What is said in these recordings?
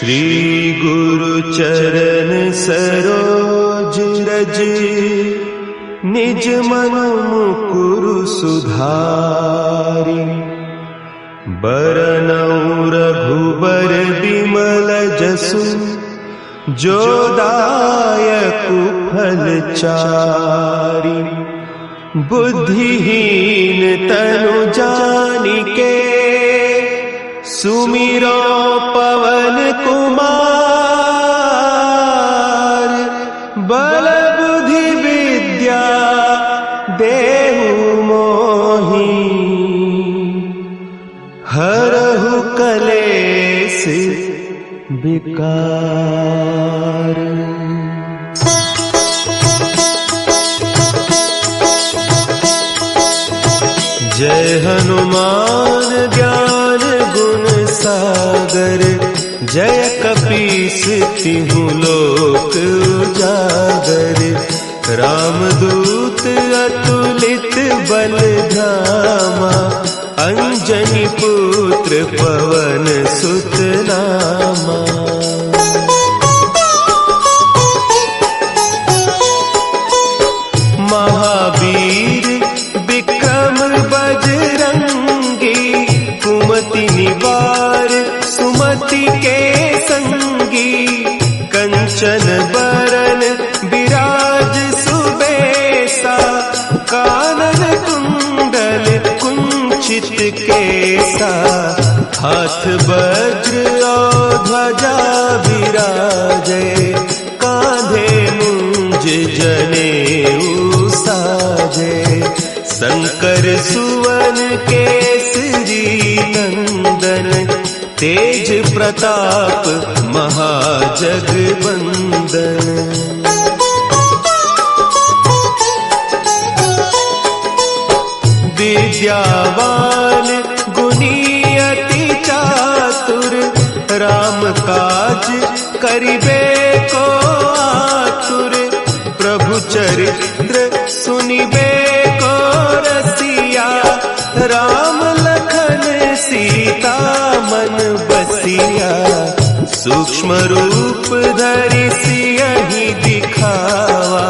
श्री गुरु चरण सरोज रज, निज मन मुकुरु सुधारि। बरनउँ रघुबर बिमल जसु, जो दायकु फल चारि। बुद्धिहीन तनु जानिके, सुमिरो पवन कुमार। बल बुद्धि विद्या देहु मोहि, हरहु कलेस विकार। जय हनुमान ज्ञान गुण सागर, जय कपीस तिहु लोक उजागर। रामदूत अतुलित बल धामा, अंजनी पुत्र पवन सुत नामा। महावीर विक्रम बजरंगी, कुमति निवार सुमति के संगी। कंचन बरन विराज सुबेसा, कानन कुंडल कुंचित केसा। हाथ वज्र और ध्वजा विराजे, कांधे मुंज जनेऊ साजे। शंकर सुवन केसरी नंदन, तेज प्रताप महाजगवंदन। विद्यावान गुणी अति चातुर, राम काज करिबे को आतुर। प्रभु चरित्र सुनिबे को रसिया, राम लखन सीता मन बसिया। सूक्ष्म रूप धरि सियहि दिखावा,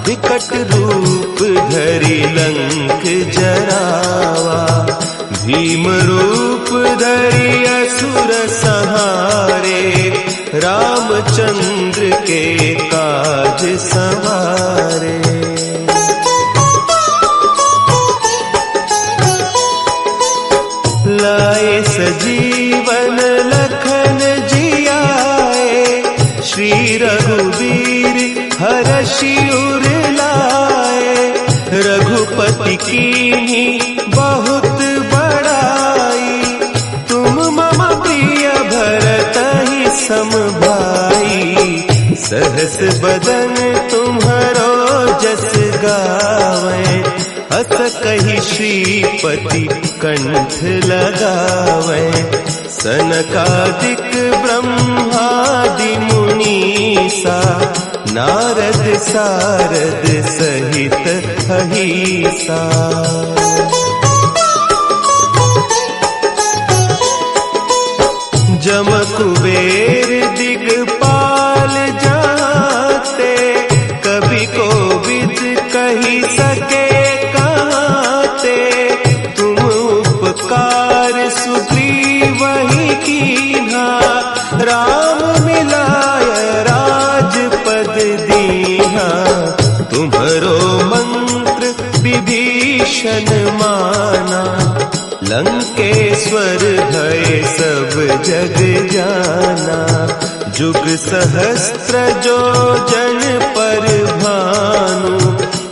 विकट रूप धरि लंक जरावा। भीम रूप धरि असुर संहारे, रामचंद्र के काज संवारे। लाए सजीवन लखन जियाए, श्री रघुवीर हरषि उर लाए। रघुपति कीन्ही बहुत बड़ाई, तुम मम प्रिय भरतहि सम भाई। सहस बदन तुम्हरो जस गावें, अस कहि श्रीपति कंठ लगावें। सनकादिक ब्रह्मादि मुनीसा, नारद सारद सहित अहीसा। जम कुबेर दिगपाल जाते, कवि कोविद कहि सके कहते। तुम उपकार सुग्रीवहि कीन्हा, राम मिलाय राजपद दीन्हा। तुम्हरो मंत्र विभीषण माना, लंकेश्वर भय सब जग जाना। जुग सहस्त्र जो जन पर भानु,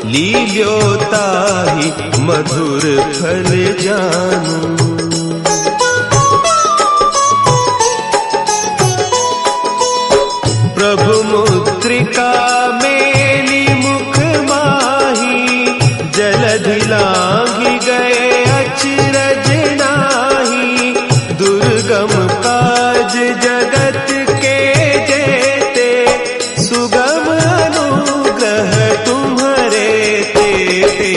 लील्यो ताहि मधुर फल जानू। प्रभु मुद्रिका मेली मुख माही, जलधि लांघि गए अचरज नाही। दुर्गम काज जगत के जेते, सुगम अनुग्रह तुम्हरे तेते।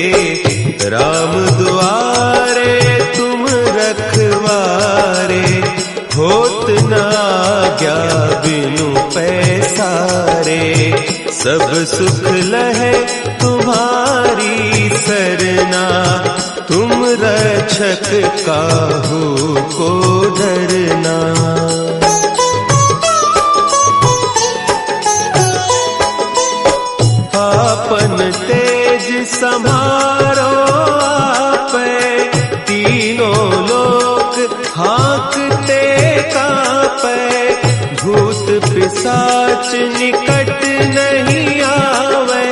राम दुआरे तुम आज्ञा बिनु पैसारे, सब सुख लहे तुम्हारी सरना, तुम रक्षक काहू को डरना। आपन तेज समारो आपे, तीनों लोक हाँकते कापे, भूत पिशाच निकट नहीं आवे,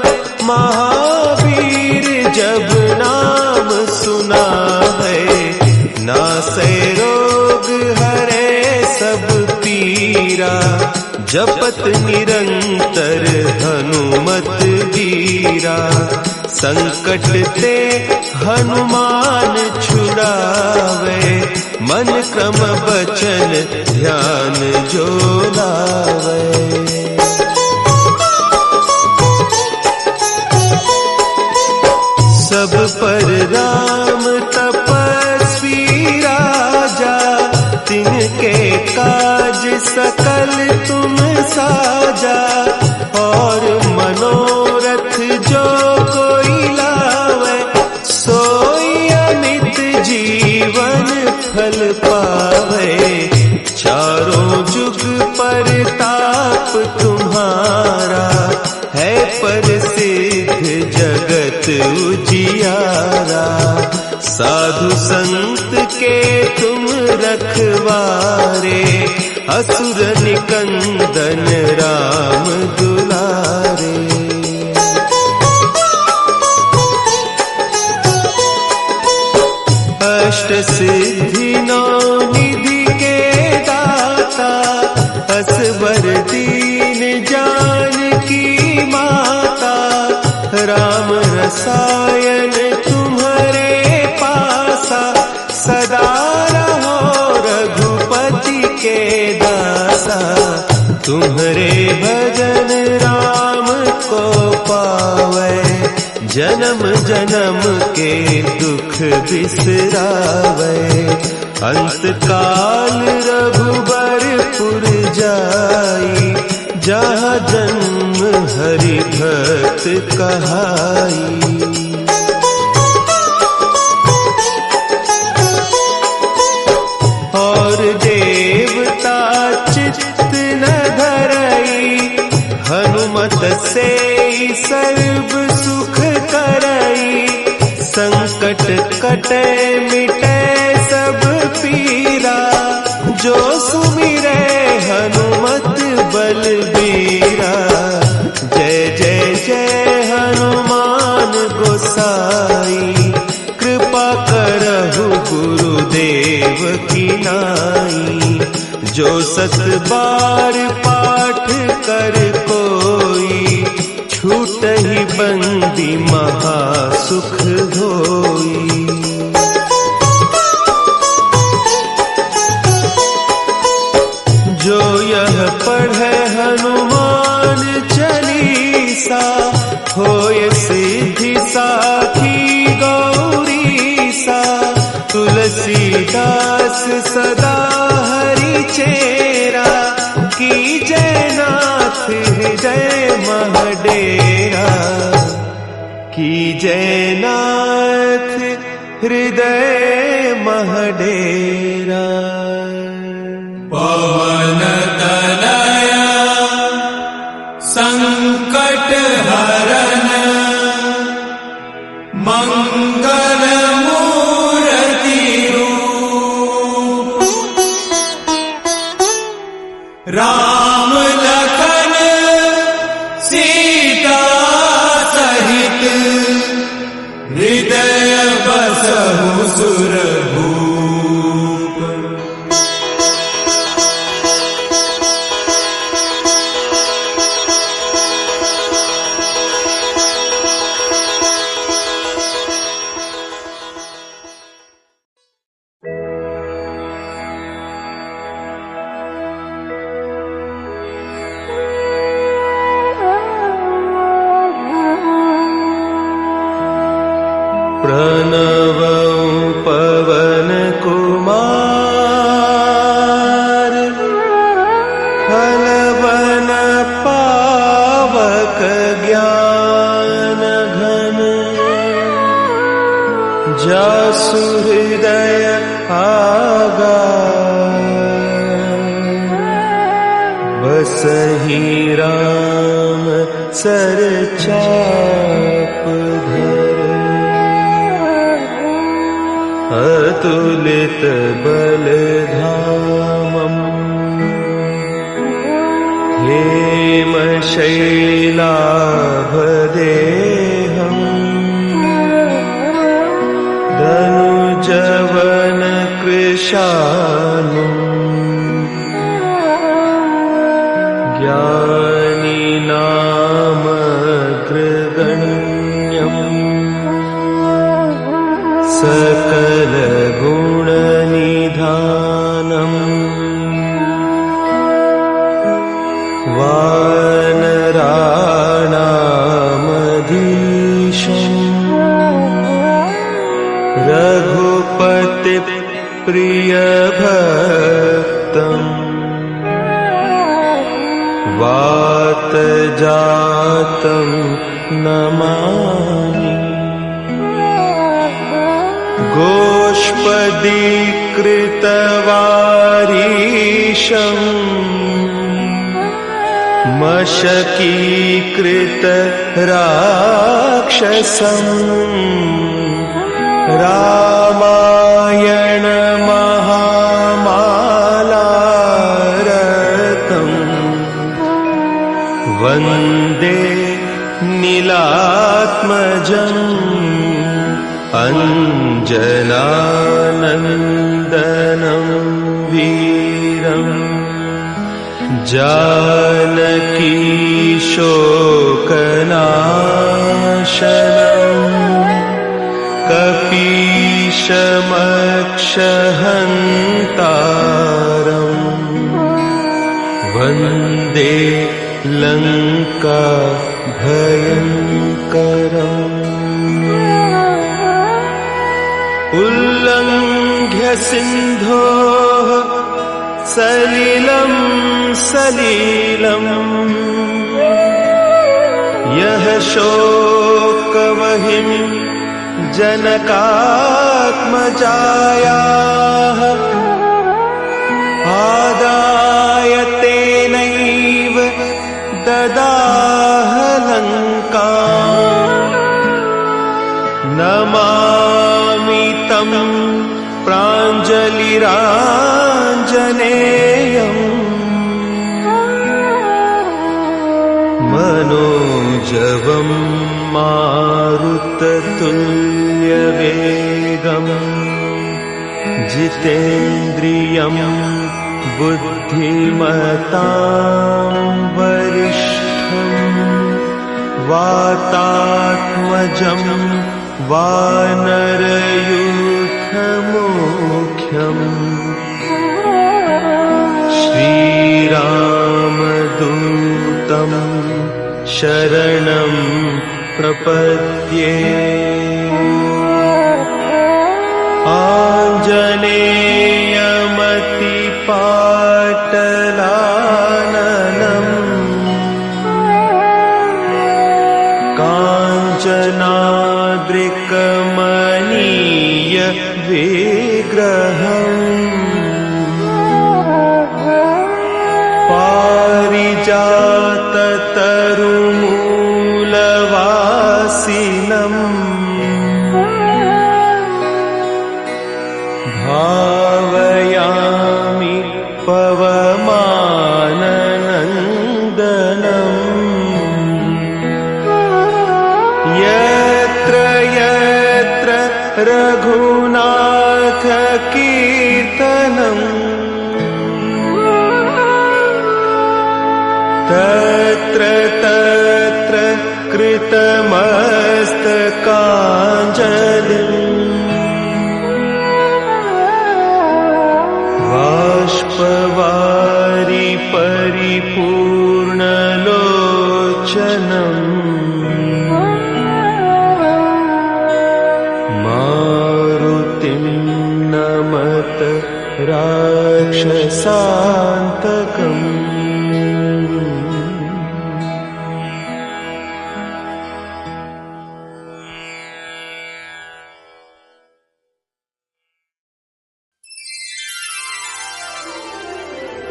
महावीर जब नाम सुना है, नासे रोग हरे सब पीरा, जपत निरंतर हनुमत वीरा, संकट ते हनुमान छुड़ावे, मन क्रम बचन ध्यान जो लावे। सब पर राम तपस्वी राजा, तिनके काज सकल तुम साजा, और मनोरथ जो कोई लावे, सोई अमित जीवन फल पावे, चारों जुग परताप तुम्हारा, है प्रसिद्ध जगत उजियारा, साधु संत के तुम रखवारे, असुर निकंदन राम दुलारे। अष्ट सिद्धि नौ निधि के दाता, असवर दीन जानकी माता, राम रसायन तुम्हारे पासा, सदा रहो रघुपति के दासा, तुम्हारे भजन राम को पावे, जन्म जन्म के दुख बिसरावे, अंत काल रघुबरपुर जाई, जहाँ जन्म हरि भक्त कहाई। और देवता चित्त न धरई, हनुमत से सर्व सुख करई, संकट कटे मिटे सब पीरा, जो सुमिरे हनुमत बलबीरा, जय जय जय हनुमान गोसाई, कृपा करहु गुरुदेव की नाई, जो सत बार पाठ कर कोई, छूटहि बंदी महासुख होई। जो यह पढ़े हनुमान चालीसा, होय सिद्धि साखी गौरीसा, तुलसीदास सदा हरि चेरा, की जयनाथ हृदय महडेरा, की जयनाथ हृदय महडेरा। पवन तनया संकट हरन, मंगल मूर्ति रूप, राम लखन सीता सहित, हृदय बसहु सुरभूप। सुहृदय आगा, बसहि राम सर चाप धर, अतुलित बल धामम् हेम शैलाभदेहम्, धनुजवन कृशानुम्, ज्ञानी नामग्रगण्यम्, सकल गुण निधानम्, वानराणामधीशम्, रघुपति प्रिय भक्तम्, वात जातं नमामि, गोष्पदीकृतवारीशम्, मशकीकृत राक्षसम्, रामायण महामालारतम्, वन्दे नीलात्मजम्, अञ्जनानन्दनं वीरम्, जानकी शोकनाशनम्, कपीशमक्षहन्तारम्, वन्दे लङ्का भयङ्करम्। उल्लङ्घ्य सिन्धोः सलिलं सलीलम्, यः शोकवहिं जनकात्मजायाः, आदाय तेनैव ददाह लङ्काम्, नमामि तं प्राञ्जलिराञ्जनेयम्, मनोजवं मारुततुल्यवेगम्, जितेन्द्रियं बुद्धिमतां वरिष्ठम्, वातात्मजं वानरयूथमुख्यम्, श्रीरामदूतं शरणं प्रपद्ये, आञ्जनेयमतिपाटलाननम्, काञ्चनाद्रिकमनीय विग्रहम्, पारिजाततरुमूलवासिनम्, भावयामि पवमाननन्दनम्, यत्र यत्र रघुनाथकीर्तनम्, तत्र तत्र कृतमस्तकाञ्जलिम्, बाष्पवारि परिपूर्णलोचनम्, मारुतिं नमत राक्षसान्तकम्।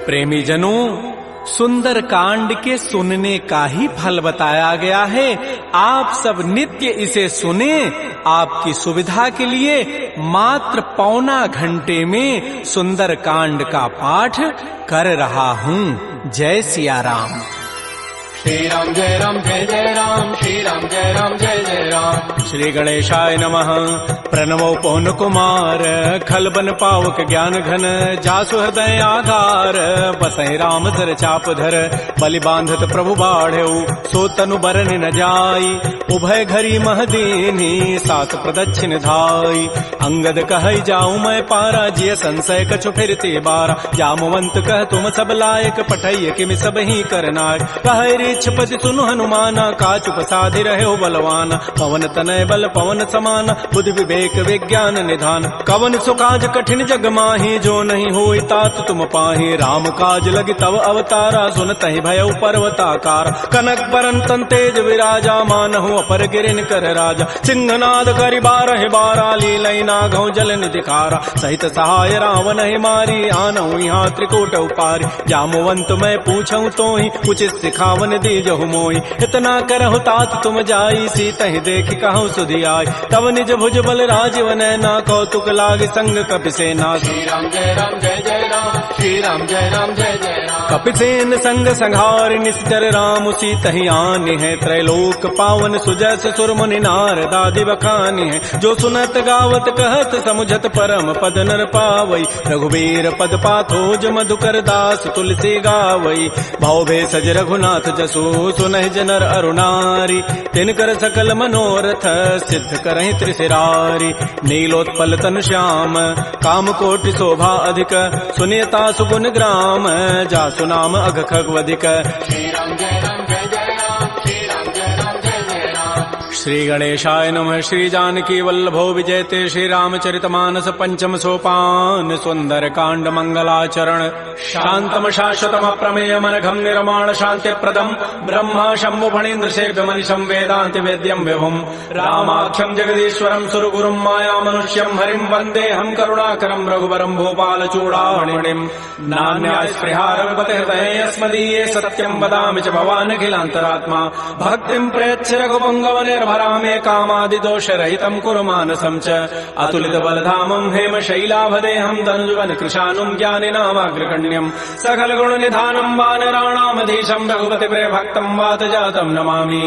प्रेमी जनों, सुंदर कांड के सुनने का ही फल बताया गया है। आप सब नित्य इसे सुने। आपकी सुविधा के लिए मात्र पौना घंटे में सुंदर कांड का पाठ कर रहा हूँ। जय सिया राम। श्री राम जय राम जय जय राम, श्री राम जय राम जय जय राम। श्री गणेशाय नमः। प्रणवो पवन कुमार, खलबन पावक ज्ञान घन, जासु हृदय आधार, बसहि राम सर चाप धर, बलि बांधत प्रभु बाढ़ऊ, सो तनु बरन न जाई, उभय घरी महदीनी, सात प्रदक्षिण धाई। अंगद कहई जाऊं मैं पारा, जिय संशय कछु फिरते बारा, जामवंत कह तुम सब लायक, पठैय किमि सब ही करनाय। कहै पति सुनु हनुमाना, काचु प्रसादि रहे बलवाना, पवन तनय बल पवन समाना, बुद्धि विवेक विज्ञान निधान। कवन सुकाज कठिन जग माही, जो नहीं होई तात तुम पाही। राम काज लगी तव अवतारा, सुनतहि भयउ पर्वताकार। कनक बरन तन तेज विराजा, मानहु अपर गिरिन कर राजा। सिंहनाद करि बारहि बारा, लीलई नागहु जल निधिखारा। सहित सहाय रावण ही मारी, आनहु यहाँ त्रिकूट उपारी। जामवंत मैं पूछऊं तोहि, उचित सिखावन दीजहु मोहि। इतना करहु तात तुम जाई, सीतहि देखि कहु सुधि आई। तब निज भुज बल राजीव नैना, कौतुक लागी संग कपिसेना। श्री राम जय राम जय जय राम, श्री राम जय राम जय जय राम। कपिसेन संग संहार, निश्चर राम सीतहि आनि है। त्रैलोक पावन सुजस सुर मुनि नारद आदि बखानि है। जो सुनत गावत कहत समुझत परम पद नर पावई। रघुबीर पद पाथोज मधुकर दास तुलसी गावई। भाव भेषज रघुनाथ जसु, सुनहि जनर अरुणारी। तिनकर सकल मनोरथ, सिद्ध करहि त्रिशिरारी। नीलोत्पल तनु श्याम, काम कोटि शोभा अधिक। सुनियता सुगुण ग्राम, जासु नाम अघ खगवधिक। श्री राम जय राम जय जय राम, श्री राम जय राम जय जय राम। श्री गणेशाय नमः। श्री जानकी वल्लभो विजयते, श्री रामचरितमानस पंचम सोपान। सुंदर कांड मंगलाचरण। शांतम शाश्वतम प्रमेयम अनघम निर्माण शांति प्रदम, ब्रह्मा शंभु फणीन्द्र शेव्य मनिषम वेदांति वेद्यम विभुम। रामाख्यम जगदीश्वरम सुरगुरुम माया मनुष्यम हरिम वंदे हम करुणाकरम रघुवरम भूपाल चूड़ामणिम। नान्या स्पृहा रघुपते हृदये अस्मदीये, सत्यम वदामि च भवान् अखिलान्तरात्मा। भक्तिं प्रयच्छ रघुपुंगव निर्भरामे, कामादि दोष रहितं कुरु मानसं च। अतुलित बलधामं हेम शैलाभदेहं, धनुजवन कृशानुं ज्ञानिनामाग्रगण्यं। सकल गुण निधानं वानराणामधीशं, रघुपति प्रिय भक्तं वात जातं नमामि।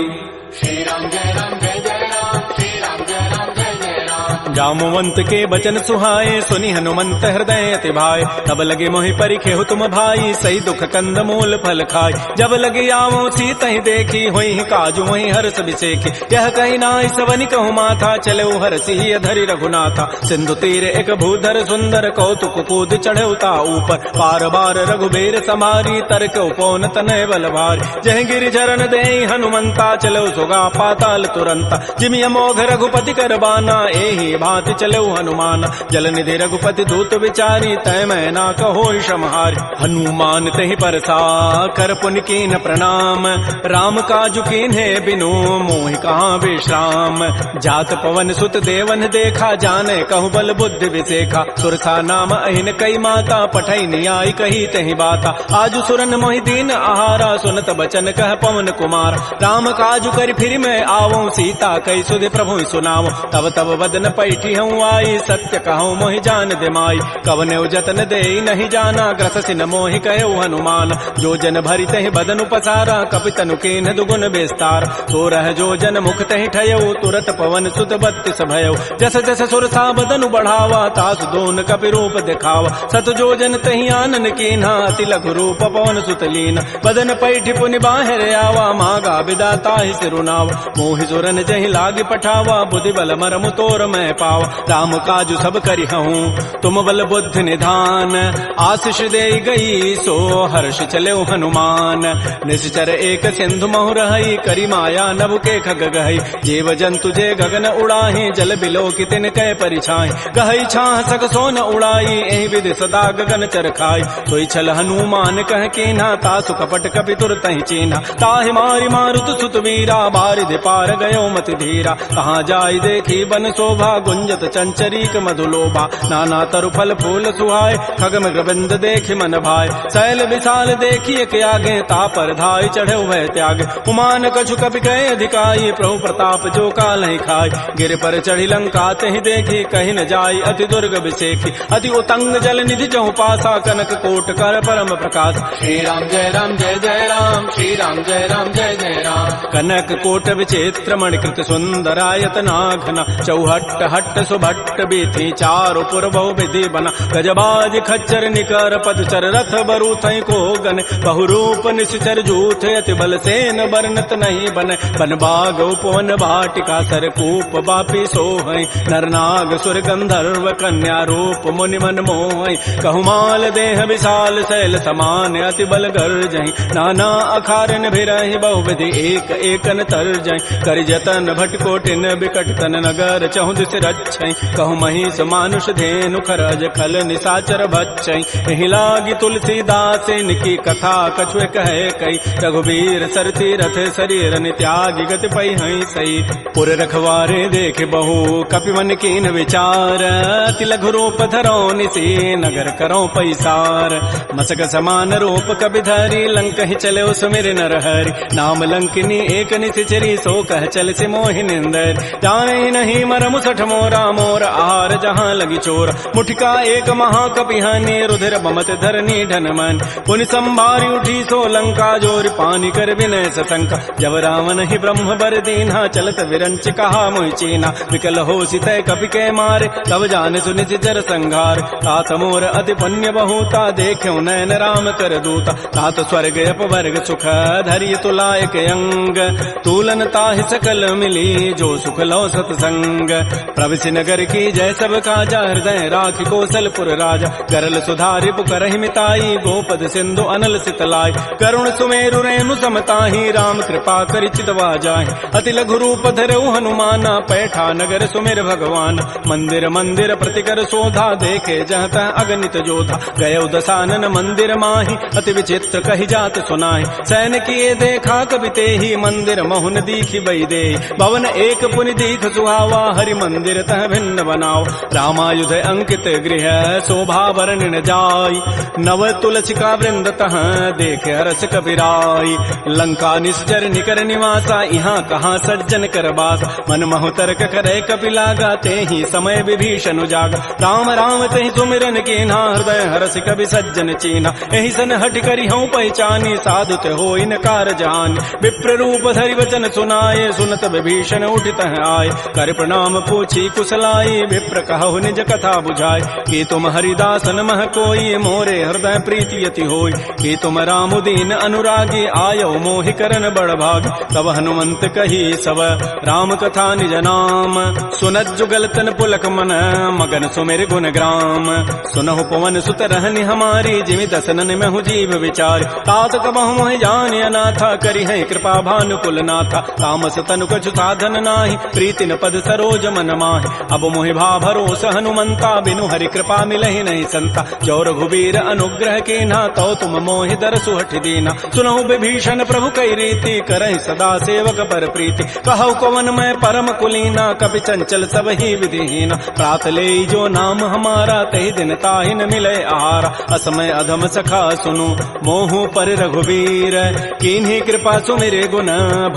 श्री राम जय राम जय जय राम, श्री राम जय राम जय जय राम। जामवंत के बचन सुहाए, सुनि हनुमंत हृदय अति भाए। तब लगे मोहि परिखेहु तुम भाई, सही दुख कंद मूल फल खाय। जब लगे आवो सीतहि देखी, होई काजु वही हर्ष बिसेखी। यह कही नाई सवनि कहु माथा, चले हरसि अधरि रघुनाथा। सिंधु तीर एक भूधर सुंदर, कौतुक कूद चढ़े ता ऊपर। बार बार रघुबीर समारी, तरक उपौन तनय बल भारी। जह गिरि चरण देहि हनुमंता, चलो सुगा पाताल तुरंता। जिमि अमोघ रघुपति कर बाना, एहि भांति चलो हनुमान। जल निधि रघुपति दूत विचारी, तय मैं ना कहो क्षमहारी। हनुमान तहि परसा कर पुनि कीन प्रणाम, राम काजु कीन्हे बिनु मोहि कहाँ विश्राम। जात पवन सुत देवन देखा, जाने कहु बल बुद्धि विसेखा। सुरसा नाम अहिन कई माता, पठै नियाई कही तहि बाता। आजु सुरन मोहि दीन आहारा, सुनत बचन कह पवन कुमार। राम काजु कर फिर मैं आवो, सीता कई सुधि प्रभु सुनावो। तब तब बदन पैठी हूँ आई, सत्य कहूँ मोहि जान दिमाई। कवने जतन दे नहीं जाना, ग्रस न मोहि कहो हनुमान। जो जन भरि तहि बदन पसारा, कपितनु कीन्ह दुगुन विस्तार। तो रह जो जन मुख तहि ठयऊ, तुरत पवन सुत बत्तिस भयऊ। जस जस सुरसा बदनु बढ़ावा, तास दोन कपि रूप दिखावा। सत जो जन तहि आनन कीन्हा, अति लघु रूप पवन सुत लीन। बदन पैठी पुनि बाहर आवा, मागा बिदा ताहि सिरुनावा। मोहि सुरन जहि लागी पठावा, बुद्धि बल मरमु तोर मैं पावा। राम काजु सब करिहऊँ, तुम बल बुद्धि निधान। आशीष दे गई सो हर्ष चले हनुमान। निश्चर एक सिंधु महु रही, करी माया नभ के खग गहई। जीव जंतु जे गगन उड़ाही, जल बिलो की तिन कै परिछाई। गहई छाह सक सोन उड़ाई, एहि विधि सदा गगन चर खाई। सोई छल हनुमान कह कीन्हा, तासु कपट कपि तुरतहि चीन्हा। ताहि मारि मारुत सुत वीरा, बारिधि पार गयो मति धीरा। कहाँ जाई देखी बन शोभा, गुंजत चंचरीक मधुलोभा नाना तरु फल फूल सुहाय खग मृग बिंद देखि मन भाय शैल विशाल देखिए के आगे तापर धाय चढ़े भय त्याग उमान कछु कपि कहे अधिकाई प्रभु प्रताप जो काल ही खाय गिर पर चढ़ी लंका तहि देखी कहीं न जाई अति दुर्ग विषेखी अति उतंग जल निधि जहु पासा कनक कोट कर परम प्रकाश श्री राम जय राम जय जय राम श्री राम जय राम जय जय राम कनक कोट विचित्र मणिकृत सुंदरायत नाघना चौहट्ट हट्ट सुभट्ट बीथी चारु पुर बहु विधि बना गजबाज खच्चर निकर पदचर रथ बरु थई को गन बहुरूप निश्चर जूथ अति बल सेन बरनत नहीं बन बन बाग उपवन भाटिका सरकूप बापी सोहै नरनाग सुर गंधर्व कन्या रूप मुनि मन मोहै कहुमाल देह विशाल शैल समान अति बल गर्जहि नाना अखारन भिरहि बहुविधि एक एकन तरजहि कर जतन भटकोटिन बिकट तन नगर चहु दिस रक्षै कहु महिष मानुष धेनु खरज खल निसाचर भक्षै एहि लागी तुलसीदास इनकी कथा कछु कहे कई रघुबीर सरती रथ शरीर त्यागी गति पै हई सई पुर रखवारे देख बहु कपि मन कीन विचार अति लघु रूप धरो निसी नगर करो पैसार मसक समान रूप कबि धरी लंक ही चले सुमिर नर हरि नाम लंकिनी एक निचरी सो कह चल से मोहि निंदर जाने नहीं मरम सठ मोरा मोर आहार जहाँ लगी चोर मुठिका एक महाकपिहानी रुधिर बमत धरनी ढन मन पुनि संभारी उठी सो लंका जोर पानी कर विनय सतंका जब रावण ही ब्रह्म बर दीन्हा चलत विरंच कहा मोहि चीना विकल हो सितय कपि के मारे तब जाने सुनित जर संघार तात मोर अति पुण्य बहुता देख्यो नयन राम कर दूता तात स्वर्ग अपवर्ग सुख धैर्य तुलायक अंग तूलन ताहि सकल मिली जो सुख लो सतसंग प्रविशि नगर की जय सब काजा हृदय राखि कौशलपुर राजा करल सुधारि पुकरहि मिताई गोपद सिंधु अनल सितलाई करुण सुमेरु रेणु समताहि राम कृपा करि चितवा जाहि अति लघु रूप धरऊ हनुमाना पैठा नगर सुमेर भगवान मंदिर मंदिर प्रतिकर शोधा देखे जहत अगणित जोधा गय दसानन मंदिर माहि अति विचित्र कहि जात सुनाहि सैन किए देखा कबिते ही मंदिर महुन दीखि बई दे भवन एक पुनि दीख सुहावा हरि मंदिर तह भिन्न बनाओ रामायुध अंकित गृह शोभा वर्णन जाय नव तुलसिका वृंद तह देख हरस कबीराई लंका निश्चर निकर निवासा यहाँ कहाँ सज्जन कर बास मन महु तर्क करे कपिलागा ते ही समय विभीषण जागा राम राम ते सुमिरन कीन्हा हृदय हरस कवि सज्जन चीना एहि सन हट करि हूँ पहचानी साधुत हो इनकार जान विप्र रूप धरि वचन सुनाए सुनत विभीषण उठित आए कर प्रणाम पूछी कुशलाई विप्र कहु निज कथा बुझाए कि तुम हरिदासन मह कोई मोरे हृदय प्रीति यति होई कि तुम रामुदीन अनुरागी आयो मोहि करन बड़ भाग तब हनुमंत कही सब राम कथा निज नाम सुनत जुगल तन पुलक मन मगन सुमेर गुण ग्राम सुनहु पवन सुत रहनि हमारी जिमि दसनन में हूँ जीव विचार तात कबहु मोहि जान अनाथा करी है कृपा भानुकुल नाथा तामस तनु कछु साधन नाही प्रीति न पद सरोज मन माहि अब मोहि भा भरोस हनुमंता बिनु हरि कृपा मिलहि नहीं संता जो रघुबीर अनुग्रह कीन्हा तो तुम मोहि दरसु हठ दीना सुनहु विभीषण प्रभु कई रीति करहि सदा सेवक पर प्रीति कहु कवन मैं परम कुलीना कपि चंचल सब ही विधिहीना प्रात ले जो नाम हमारा तहि दिन ताहि न मिले आहारा असमय अधम सखा सुनु मोहु पर रघुबीर कीन्ही कृपा सुमिरे गुण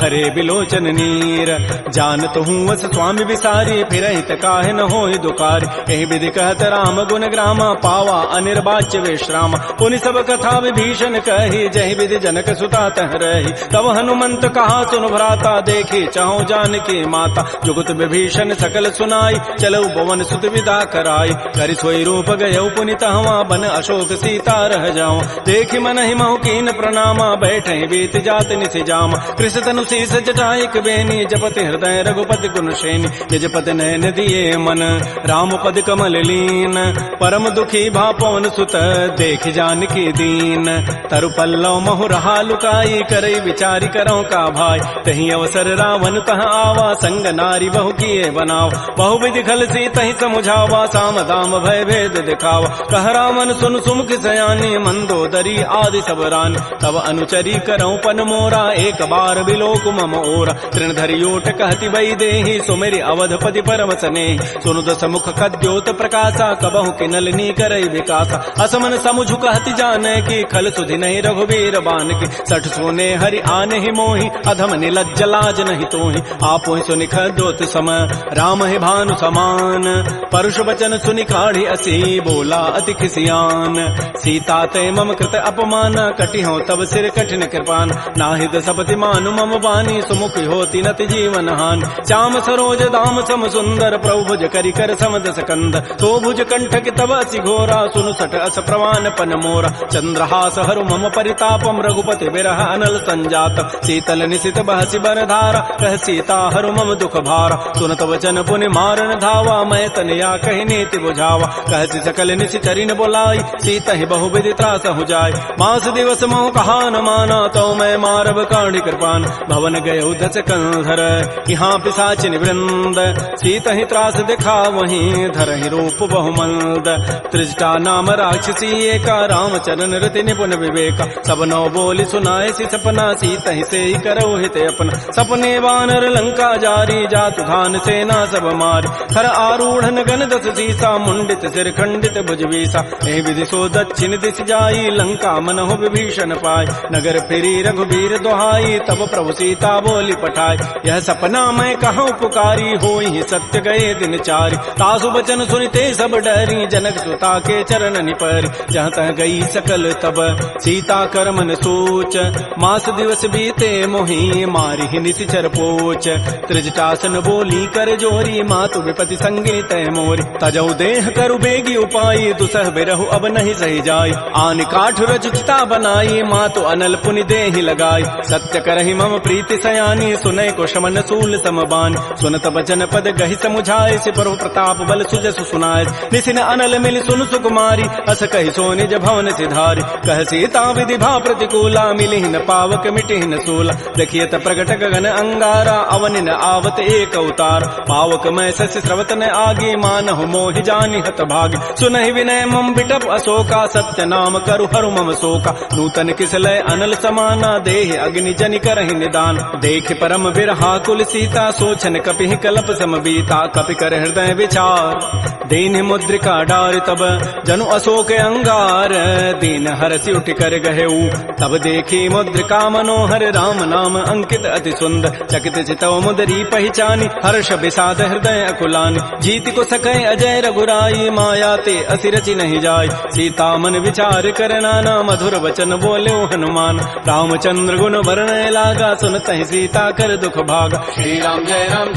भरे बिलोचन नीर जानत हूँ वस स्वामी विसारी फिरहित काहे न होहि दुकारी एहि विधि कहत राम गुण ग्रामा पावा अनिर्वाच्य विश्राम पुनि सब कथा विभीषण कही जहि विधि जनक सुता तह रही तब हनुमंत कहा सुन भ्राता देखी चाहो जानकी माता जुगत विभीषण सकल सुनाई चलो भवन सुत विदा कराई कर सोई रूप गयो पुनित हवा बन अशोक सीता रह जाओ देखि मन ही महु कीन प्रणामा बैठे बीत जात निसि जामा कृष तनु शीस जटाइक बेनी जपति हृदय रघुपति गुण श्रेणी निज पद नयन दिए मन राम पद कमल लीन परम दुखी भा पवन सुत देख जानकी दीन तरु पल्लव महु रहा लुकाई करई विचारी करो का भाई तही अवसर रावण तह आवा संग नारी बहु किए बनाव बहु विधि खल सी तही समुझावा साम दाम भय भेद दिखावा कह रावण सुन सुमुख सयानी मंदोदरी आदि सब रान तब अनुचरी करऊं पन मोरा एक बार बिलोक मम ओरा तृण धरियोट कहति बई देहि सुमेरि अवधपति पर करम सने सुनु दस मुख कद्योत प्रकाशा कबहु के नलिनी करई विकासा असमन समुझ कहति जाने की खल सुधि नहीं रघुबीर बान की सठ सोने हरि आने ही मोहि अधम निलज्ज लाज नहीं तोहि आपो ही सुनि खद्योत सम राम है भानु समान परुष वचन सुनि काढ़ी असी बोला अति खिसियान सीता ते मम कृत अपमान कटि हो तब सिर कठिन कृपान नाहिद सपति मानु मम बानी सुमुख होती नति जीवन हान श्याम सरोज दाम सम सुंदर प्रभु भुज करि कर समद सकंद तो भुज कंठ के तब असि घोरा सुनु सठ अस प्रवान पन मोरा चंद्रहास हरु मम परितापम रघुपति बिरह अनल संजात शीतल निशित बहसि बरधारा कह सीता हरु मम दुख भारा सुनत वचन पुनि मारन धावा मैं तनया कहि नीति बुझावा कहसि सकल निशि चरिन बोलाई सीता ही बहु विधि त्रास हो जाय मास दिवस मोह कहा न माना तो मैं मारब काढ़ी कृपान भवन गय दस कंधर यहाँ पिशाचिन वृंद सीता ही त्रास दिखा वहीं धर ही रूप बहुमंद त्रिजटा नाम राक्षसी एका राम चरण रति निपुण विवेका सब नौ बोली सुनाए सी सपना सीता ही से ही करो हित अपना सपने वानर लंका जारी जातु धान सेना सब मारी हर आरूढ़ गण दस सीसा मुंडित सिर खंडित भुजवीसा एहि विधि सो दक्षिण दिश जाई लंका मनहु विभीषण पाय नगर फिरी रघुबीर दोहाई तब प्रभु सीता बोली पठाई यह सपना मैं कहूँ पुकारी होई सत्य गए दिन चारि तासु बचन सुनते सब डरी जनक सुता के चरण निपरि जहाँ तह गई सकल तब सीता कर मन सोच मास दिवस बीते मोहि मारी ही निशिचर पोच त्रिजटासन बोली कर जोरी मातु विपति संगिनी तय मोरी तजऊ देह करु बेगी उपाई दुसह बिरहु अब नहीं सही जाय आन काठ रचिता बनाई मातु अनल पुनि देहि लगाई सत्य करहि मम प्रीति सयानी सुनय को शमन सूल समबान सुनत बचन पद गहि समुझाए से प्रभु प्रताप बल सुजसु सुनाय निसिन अनल मिल सुन सुकुमारी अस कहि सो निज भवन सिधारी कह सीता विधि भा प्रतिकूला मिलिहि न पावक मिटिहि न सूला देखियत प्रगट गगन अंगारा अवनि न आवत एक अवतार पावक मैं सस स्रवत न आगे मानहु मोहि जानि हत भाग सुनहि विनय मम बिटप अशोका सत्य नाम करु हरु मम शोका नूतन किसलय अनल समाना देह अग्नि जनि करहि निदान देख परम बिरहा कुल सीता सोचन कपिहि कलप सम बीता कपि कर हृदय विचार दीन मुद्रिका डार तब जनु अशोक अंगार दीन हरसि उठ कर गहेऊ तब देखी मुद्रिका मनोहर राम नाम अंकित अति सुंदर चकित चितव मुदरी पहचानी हर्ष विषाद हृदय अकुलानी जीत को सकै अजय रघुराई माया ते असिरचि नहीं जाय सीता मन विचार कर नाना मधुर वचन बोले हनुमान रामचंद्र गुण वर्णय लागा सुनत ही सीता कर दुख भागा श्री राम जय राम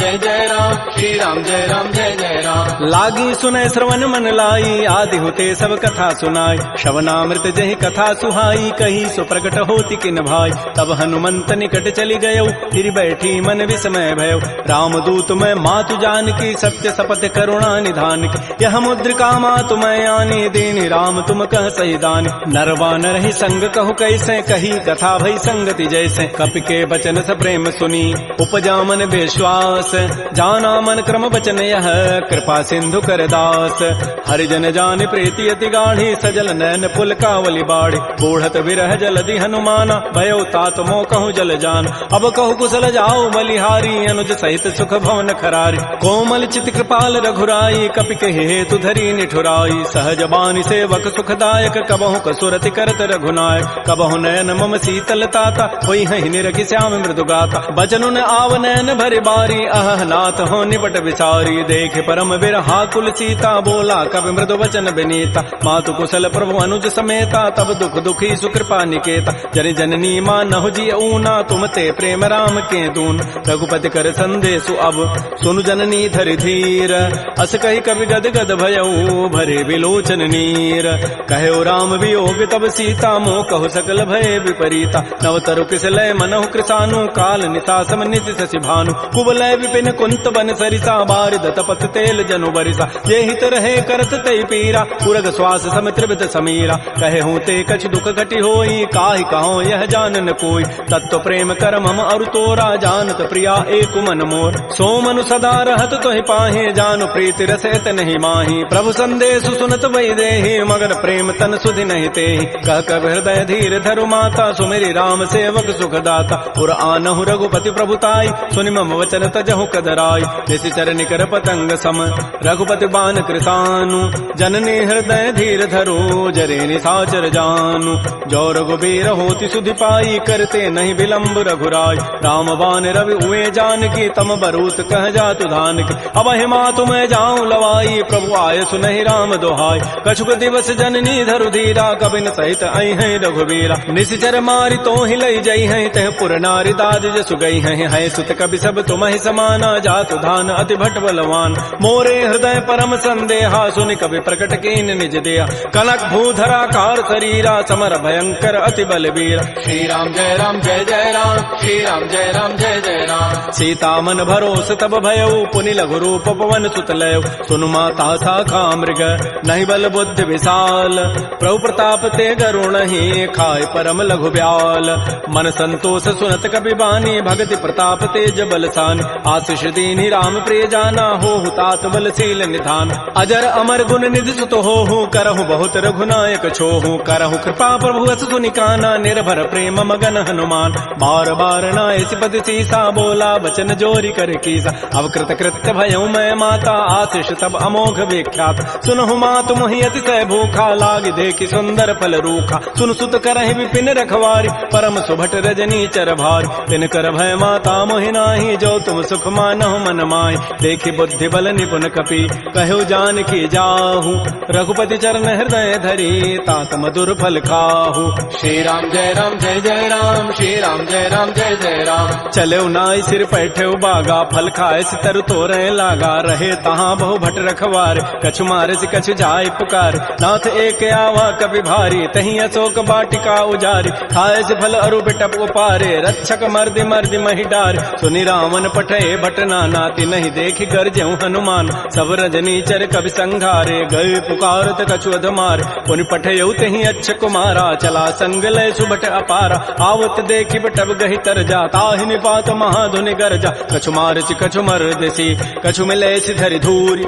श्री राम जय जय राम लागी सुनय श्रवण मन लाई आदि होते सब कथा सुनाई श्रवणामृत जहि कथा सुहाई कही सो प्रकट होती किन भाई तब हनुमंत निकट चली गयो फिर बैठी मन विस्मय भयो राम दूत मैं मातु जान की सत्य सपथ करुणा निधान की यह मुद्रिका मातु मैं आनी देनी राम तुम कह सही दान नरवा नर ही संग कहु कैसे कही कथा भई संगति जैसे कपि के बचन स प्रेम सुनी उपजा मन विश्वास जाना मन क्रम बचन यह कृपा सिंधु कर दास हरिजन जान प्रीति अति गाढ़ी सजल नैन पुल कावली बाढ़ी बूढ़त विरह जलधि हनुमाना भयो तात मोह कहूँ जल जान अब कहु कुशल जाओ बलिहारी अनुज सहित सुख भवन खरारी कोमल चित कृपाल रघुराई कपि कहे हेतु धरी निठुराई सहज बानी सेवक सुखदायक कबहु कसुरति करत रघुनायक कबहु नयन मम शीतल ताता होई हहि निरखि श्याम मृदु गाता बचनु न आव नयन भरि बारी अह नाथ हो निपट विचारी देख परम बिरहा कुल सीता बोला कवि मृदु वचन विनीता मातु कुशल प्रभु अनुज समेता तब दुख दुखी सुकृपा निकेता जनि जननी मानहु जी ऊना तुम ते प्रेम राम के दून रघुपति कर संदेशु अब सुनु जननी धरि धीर अस कहि कवि गद गद भयऊ भरे विलोचन नीर कहो राम वियोग तब सीता मोह कहु सकल भय विपरीता नवतरु किसलय मनहु कृसानु काल निता सम नित शशि भानु कुवलय विपिन कुंत बन सरिसा बारिद तपत तेल जनु बरिसा ये हित रहे करत तय पीरा पुरग श्वास सम त्रिवित समीरा कहे हूँ ते कछ दुख घटी होई काहि कहो यह जानन कोई तत्व प्रेम कर मम अरु तोरा जानत प्रिया एक मन मोर सो मनु सदा रहत तोहि पाहे जानु प्रीति रसैत नहीं माही प्रभु संदेश सुनत वही देहि मगर प्रेम तन सुधि नहीं तेहि कह कब हृदय धीर धरु माता सुमेरी राम सेवक सुखदाता पुर आनहु रघुपति प्रभुताई सुनि मम वचन तजहु कदराई जैसे निशिचर निकर पतंग सम रघुपति बान कृतानु जननी हृदय धीर धरो जरे निशाचर जानु जो रघुबीर होति सुधि पाई करते नहीं विलंब रघुराय राम बान रवि हुए जानकी तम बरूत कह जातु धान की अब हिमा तुम्हें जाऊं लवाई प्रभु आय सुनहि राम दोहाय कछुक दिवस जननी धरु धीरा कबिन सहित आई है रघुबीरा निशिचर मारी तो ही लई जई है तह पुर नारी दाज जसु गई है सुत कवि सब तुम्हि समाना जातु धान अति भट बलवान मोरे हृदय परम संदेहा सुनि कवि प्रकट कीन निज दिया कनक भूधरा कार शरीरा समर भयंकर अति बलबीर श्री राम जय राम जय जय राम श्री राम जय राम जय जय राम सीता मन भरोस तब भयउ पुनि लघु रूप पवन सुत लय सुनु माता साखा मृग नहीं बल बुद्धि विशाल प्रभु प्रताप ते गरुण ही खाय परम लघु ब्याल मन संतोष सुनत कबि बानी भगति प्रताप तेज बलसान आशीष दीनी राम प्रिय जाना हो तात बलशील निधान अजर अमर गुण निधि सुत हो करहु बहुत रघुनायक छोहु करहु कृपा प्रभु अस सुनिकाना निर्भर प्रेम मगन हनुमान बार बार नाय सिपति सीसा बोला बचन जोरी कर कीसा अवकृत कृत्य भयउ मैं माता आशीष तब अमोघ विख्यात सुनहु मात मोहि अतिशय भूखा लाग देखि सुंदर फल रूखा सुन सुत करहि विपिन रखवारी परम सुभट रजनी चर भारी तिन कर भय माता मोहि नाही जो तुम सुख मानहु मन माहि देखि बुद्धि बल निपुण कपि कहु जान की जाहु रघुपति चरण हृदय धरी तात मधुर फल खाहु श्री राम जय राम जय जय राम श्री राम जय राम जय जय राम चले नाई सिर पैठे बागा फल खाए सितर तोरे लागा रहे तहाँ बहु भट रखवार कछु मारे से कछु जाय पुकार नाथ एक आवा कभी भारी तही अशोक बाटिका उजारी खाए से फल अरु बिटप उपारे रक्षक मर्दि मर्दि मही डार सुनि रावण पठे भट नाती नहीं देखि गरजेउ हनुमान सब रजनी चर कवि संघारे गए पुकारत कछु अधमार पुनि पठेउ तही अच्छ कुमारा चला संग लय सुभट अपारा आवत देखि बटब गहि तर जा ताहि निपात महाधुनि गरजा कछु मारचि कछु मर्दसी कछु मिले धरि धूरी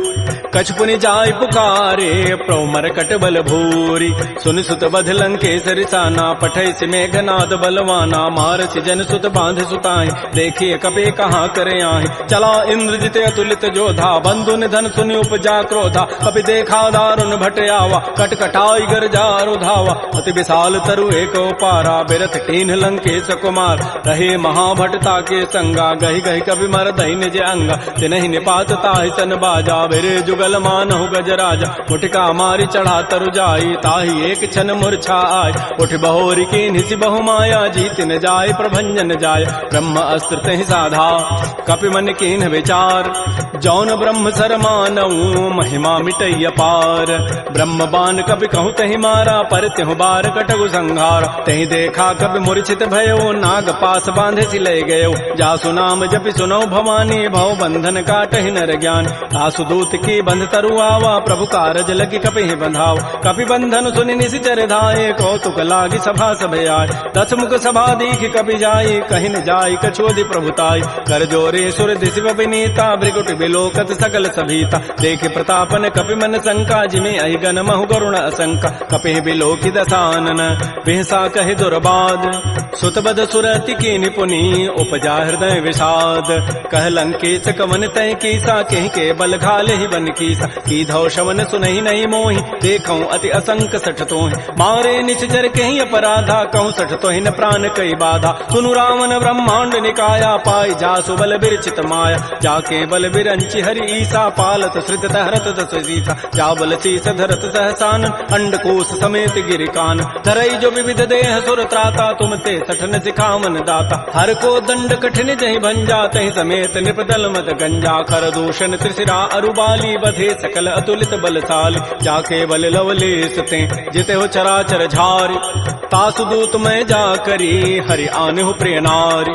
कछु पुनि जाय पुकारे प्रभु मरकट बल भूरी सुन सुत बध लंकेश रिसाना पठै से मेघनाद बलवाना मारसि जन सुत बांध सुताई देखिए कपे कहाँ करे आहि चला इंद्रजित अतुलित जोधा बंधु निधन सुनि उपजा क्रोधा कपि देखा दारुण भट आवा कटकटाई गरजा रुधावा अति विशाल तरु एक पारा बिरथ कीन लंकेश कुमार रहे महाभटता के संगा गहि गहि कवि मर दहि निज अंगा तिनहि निपात ताहि सन बाजा बिरे जुगल मानहु गजराजा मुठिका मारी चढ़ा तरु जाई ताहि एक छन मूर्छा आय उठ बहोरी की निसि बहु माया जीत न जाय प्रभंजन जाय ब्रह्म अस्त्र तहि साधा कपि मन कीन विचार जौन ब्रह्म सर मानऊ महिमा मिटैय पार ब्रह्म बान कपि कहु तहि मारा पर त्यहु बार कटगु संहार तहि देखा कपि मूर्छित भयो नाग पास बांधे सि ले गयो जासु नाम जपि सुनो भवानी भव बंधन काटहि नर ज्ञान तासु दूत की बंध तरु आवा प्रभु कारज लगी कपि बंधाव कपि बंधन सुनि निशिचर धाये कौतुक लागी सभा सब आय दस मुख सभा दीख कपि जाई कहि न जाई कछोदि प्रभुताई कर जोरे सुर दिशि विनीता भृगुट बिलोकत सकल सभीता देख प्रतापन कपि मन शंका जिमे अहि गण महु गरुण असंका कपि बिलोकि दसानन बिहसा कहि दुर्बाद सुतबद सुरति की निपुनी उपजा हृदय विषाद कह लंकेश कवन तय कीसा कहीं के बल घाले ही बन कीसा की धौ शवन सुनहि नहीं मोहि देखऊं अति असंक सठ तोहि मारे निश्चर कहीं अपराधा कहूँ सठ तोहि न प्राण कई बाधा सुनु रावण ब्रह्मांड निकाया पाई जासु बल बिरचित माया जाके बल बिरंचि हरि ईसा पालत श्रित हरत दस सीता जा बल शीस धरत सहसान अंडकोश समेत गिरिकान धरई जो विविध देह सुर त्राता तुम ते सठन सिखावन दाता हर को दंड कठिन जहि भंजा तहि समेत निपदल मत गंजा कर दूषण त्रिशिरा अरुबाली बधे सकल अतुलित बलशाली जाके बल लवलेस ते जिते हो चराचर झारी तासु दूत मैं जा करी हरि आने प्रिय नारी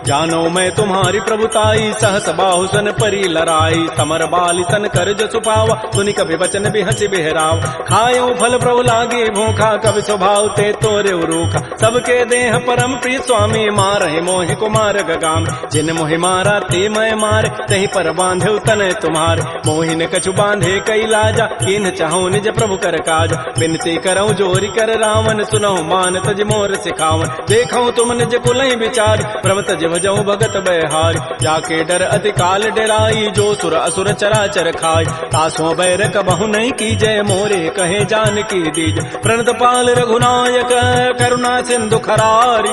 जानो मैं तुम्हारी प्रभुताई सहस बाहु सन परी लराई समर बाली सन कर जो सुपावा सुनि कभी वचन भी हंसी बिहराव खायो फल प्रभु लागे भूखा कभी स्वभाव ते तोरे रूखा सबके देह पर परम प्रिय स्वामी मारहि मोहि कुमार गगाम। जिन मोहि मारा ते मैं मार, तहि पर बांधे तनय तुम्हार। मोहि न कछु बांधे कई लाजा, कीन्ह चाहूं निज प्रभु कर काज। बिनती करऊं जोरी कर रावण, सुनहु मान तज मोर सिखावन। देखऊं तुम निज कुलहि विचार, प्रभ तज भजऊं भगत बयहार। जाके डर अति काल डराई, जो सुर असुर चराचर खाय। तासों बैर कबहु नहीं की जय, मोरे कहे जानकी दीज। प्रणत पाल रघुनायक करुणा सिंधु खरारी,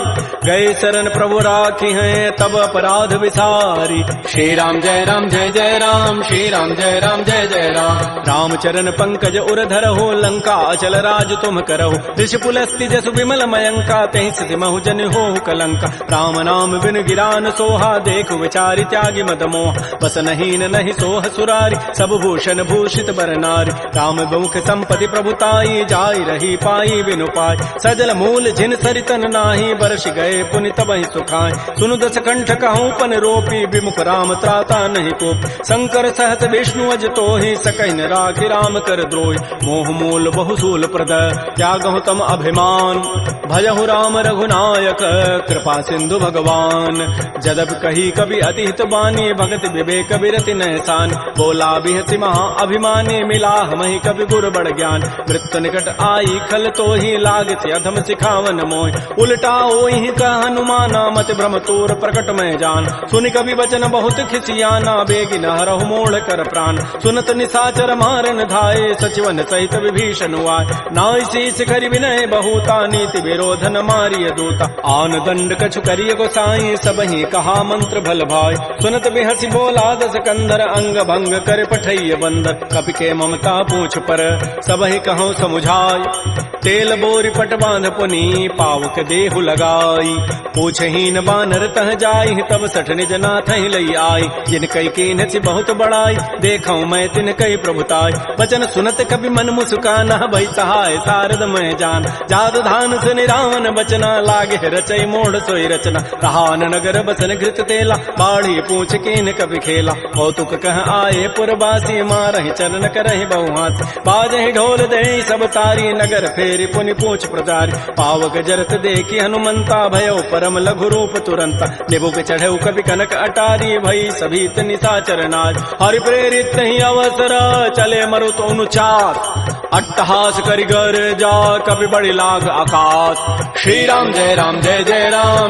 गए शरण प्रभु राखी हैं तब अपराध विसारी। श्री राम जय राम, श्री राम जय जय राम। रामचरण पंकज उर धरहु, लंका अचल राज तुम करहु। ऋषि पुलस्ति जसु विमल मयंका, तहि सिधि महु जन होहु कलंका। राम नाम बिन गिरान सोहा, देखु विचारि त्यागी मद मोह। बस नहीं नहीं सोह सुरारी, सब भूषण भूषित बर नारी। राम मुख संपत्ति प्रभुताई, जाई रही पाई बिनु पाई। सजल मूल जिन सरितन नाही, बरस गए पुनि तबहि सुखाय। सुनु दस कंठ कहूँ पन रोपी, विमुख राम त्राता नहीं कोप। शंकर सहत विष्णु अज तोहि, सकहि न राखि राम कर द्रोहि। मोह मूल बहुसूल प्रद, त्यागहु तम अभिमान। भजहु राम रघुनायक, कृपा सिंधु भगवान। जदप कही कवि अति हित बानी, भगत विवेक बिरति नहसान। बोला बिहति महा अभिमानी, मिला हमहि कवि गुर बड़ ज्ञान। मृत्यु निकट आई खल तोहि, लागति अधम सिखावन मोहि। उल्टा ओहि कह हनुमाना, मत भ्रम तोर प्रकट में जान। सुनि कवि वचन बहुत खिसियाना, बेगी न हरहु मोढ़ कर प्राण। सुनत निसाचर मारन धाये, सचिवन सहित विभीषण आए। नाई शीस करि विनय बहुता, नीति विरोधन मारिय दूता। आन दंड कछु करिय गोसाई, सबहि कहा मंत्र भल भाई। सुनत बिहसि बोला दस कंधर, अंग भंग कर पठैय बंदर। कपि के ममता पूछ पर, सबहि कहूँ समुझाई। तेल बोरी पट बांध पुनी, पावक देहु लगाई। पूछहीन बानर तह जाई, तब सठ निज नाथ ही लई आई। जिन कई कीन्ह सी बहुत बड़ाई, देखऊं मैं तिन कई प्रभुताई। वचन सुनत कभी मन मुस्काना, भई सहाय सारद मैं जान। जाद धान सुनि रावण बचना, लागे रचई मोड़ सोई रचना। रहान नगर बसन घृत तेला, बाढ़ी पूछ कीन कभी खेला। कौतुक कह आए पुरवासी, मारहि चरण करहि बहुहास। बाजहि ढोल दे सब तारी, नगर फेरी पुनि पूछ प्रजारी। पावक जरत देखी हनुमंता, भयो परम लघु रूप तुरंता। निबुक चढ़ऊ कवि कनक अटारी, भई सभीत निशाचर नाज। हरि प्रेरित ही अवसर, चले मरुत अनुचार। अट्टहास करि गर जा, कवि बड़ी लाग आकाश। श्री राम जय राम,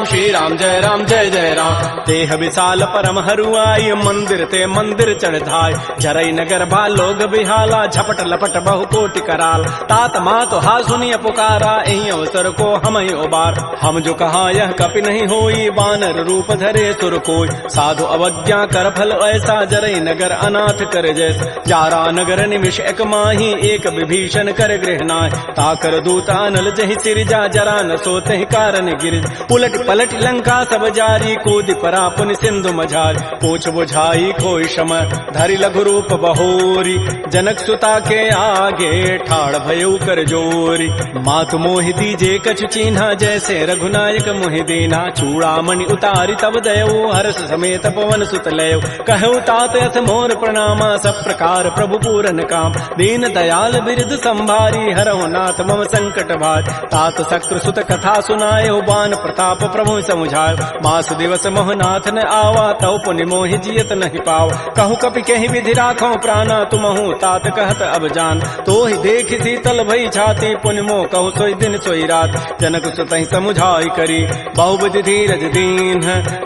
श्री राम जय जय राम। देह विशाल परम हरुआई, मंदिर ते मंदिर चढ़ाई। जरई नगर बालोग बिहाला, झपट लपट बहु कोटि कराल। तात मात हा सुनिय पुकारा, एहि अवसर को हम ही उबार। हम जो कहा यह कपि नहीं होई, बानर रूप धरे सुर कोई। साधु अवज्ञा कर फल ऐसा, जरई नगर अनाथ कर जैसा। जारा नगर निमिष एक माही, एक विभीषण कर गृहनाय। ताकर दूता अनल जहि सिरजा, जरा न सोते ही कारण गिरिज। उलट पलट लंका सब जारी, कूदि परा पुनि सिंधु मझारी। पूछ बुझाई खोई शम, धरि लघु रूप बहोरी। जनक सुता के आगे, ठाड़ भयउ कर जोरी। मातु मोहि दीजे कछु चीन्हा, जैसे रघुनायक मोहि दीना। चूड़ामणि उतारी तब दयऊ, हर्ष समेत पवन सुत लयऊ। कहऊ तात यथ मोर प्रणामा, सब प्रकार प्रभु पूरन काम। दीन दयाल बिरद संभारी, हरहु नाथ मम संकट भार। तात शक्र सुत कथा सुनायो, बान प्रताप प्रभु समुझायो। मास दिवस मोहनाथ न आवा, तौ पुनि मोहि जियत नहीं पाव। कहूँ कपि कहीं विधि राखो प्राणा, तुमहु तात कहत अब जान। तो ही देख शीतल भई छाती, पुनि मोह कहूँ सोई दिन सोई रात। जनक सुतहि समुझाई करी, बहुबुधि धीरज दीन।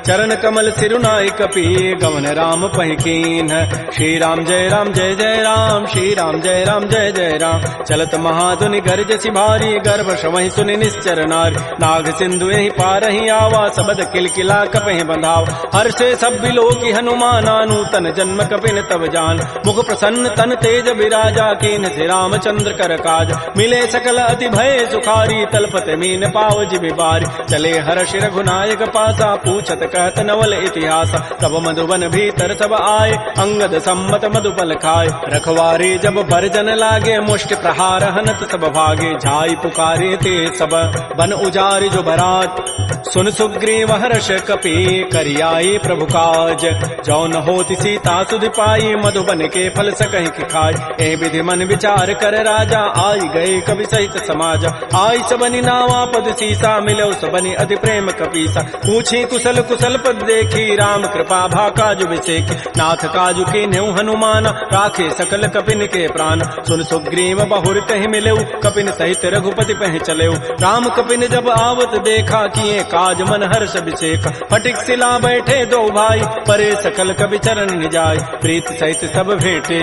चरण कमल सिरुनाई कपि, गमन राम पहिकीन। श्री राम जय जय राम, श्री राम जय जय राम। चलत महाधुनि गर्जसि भारी, गर्भ शवहि सुनि निश्चर नारी। नाग सिंधु यही पारहि आवा, सबद किलकिला कपहि बंधाव। हर्षे सब बिलोकी हनुमाना, नूतन जन्म कपिन तब जान। मुख प्रसन्न तन तेज विराजा, कीन्ह से रामचंद्र कर काज। मिले सकल अति भय सुखारी, तलपत मीन पाव जिबि बारी। चले हर्ष रघुनायक पासा, पूछत कहत नवल इतिहास। तब मधुबन भीतर सब आए, अंगद सम्मत मधुपल खाए। रखवारे जब बरजन लागे, मुष्टि प्रहार हनत सब भागे, जाई पुकारे ते सब बन उजारि जो बरात। सुन सुग्रीव हर्ष कपि करियाई प्रभु काज, जौन होति सीता सुध पाई मधुबन के फल सकहि कि खाय। ए विधि मन विचार कर राजा, आई गए कवि सहित समाज। आई सबनि नावा पद सीसा, मिलो सबनि अति प्रेम कपीसा। पूछी कुशल कुशल पद देखी, राम कृपा भा काजु विसेखी। नाथ काजु के न्यू हनुमान, राखे सकल कपिन के प्राण। सुन सुग्रीव बहुर तहि मिलेऊ, कपिन सहित रघुपति पह चलेऊ। राम कपिन जब आवत देखा, किए काज मन हर्ष विषेक। फटिक सिला बैठे दो भाई, परे सकल कवि चरण निजाय। प्रीत सहित सब भेटे,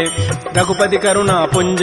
रघुपति करुणा पुंज।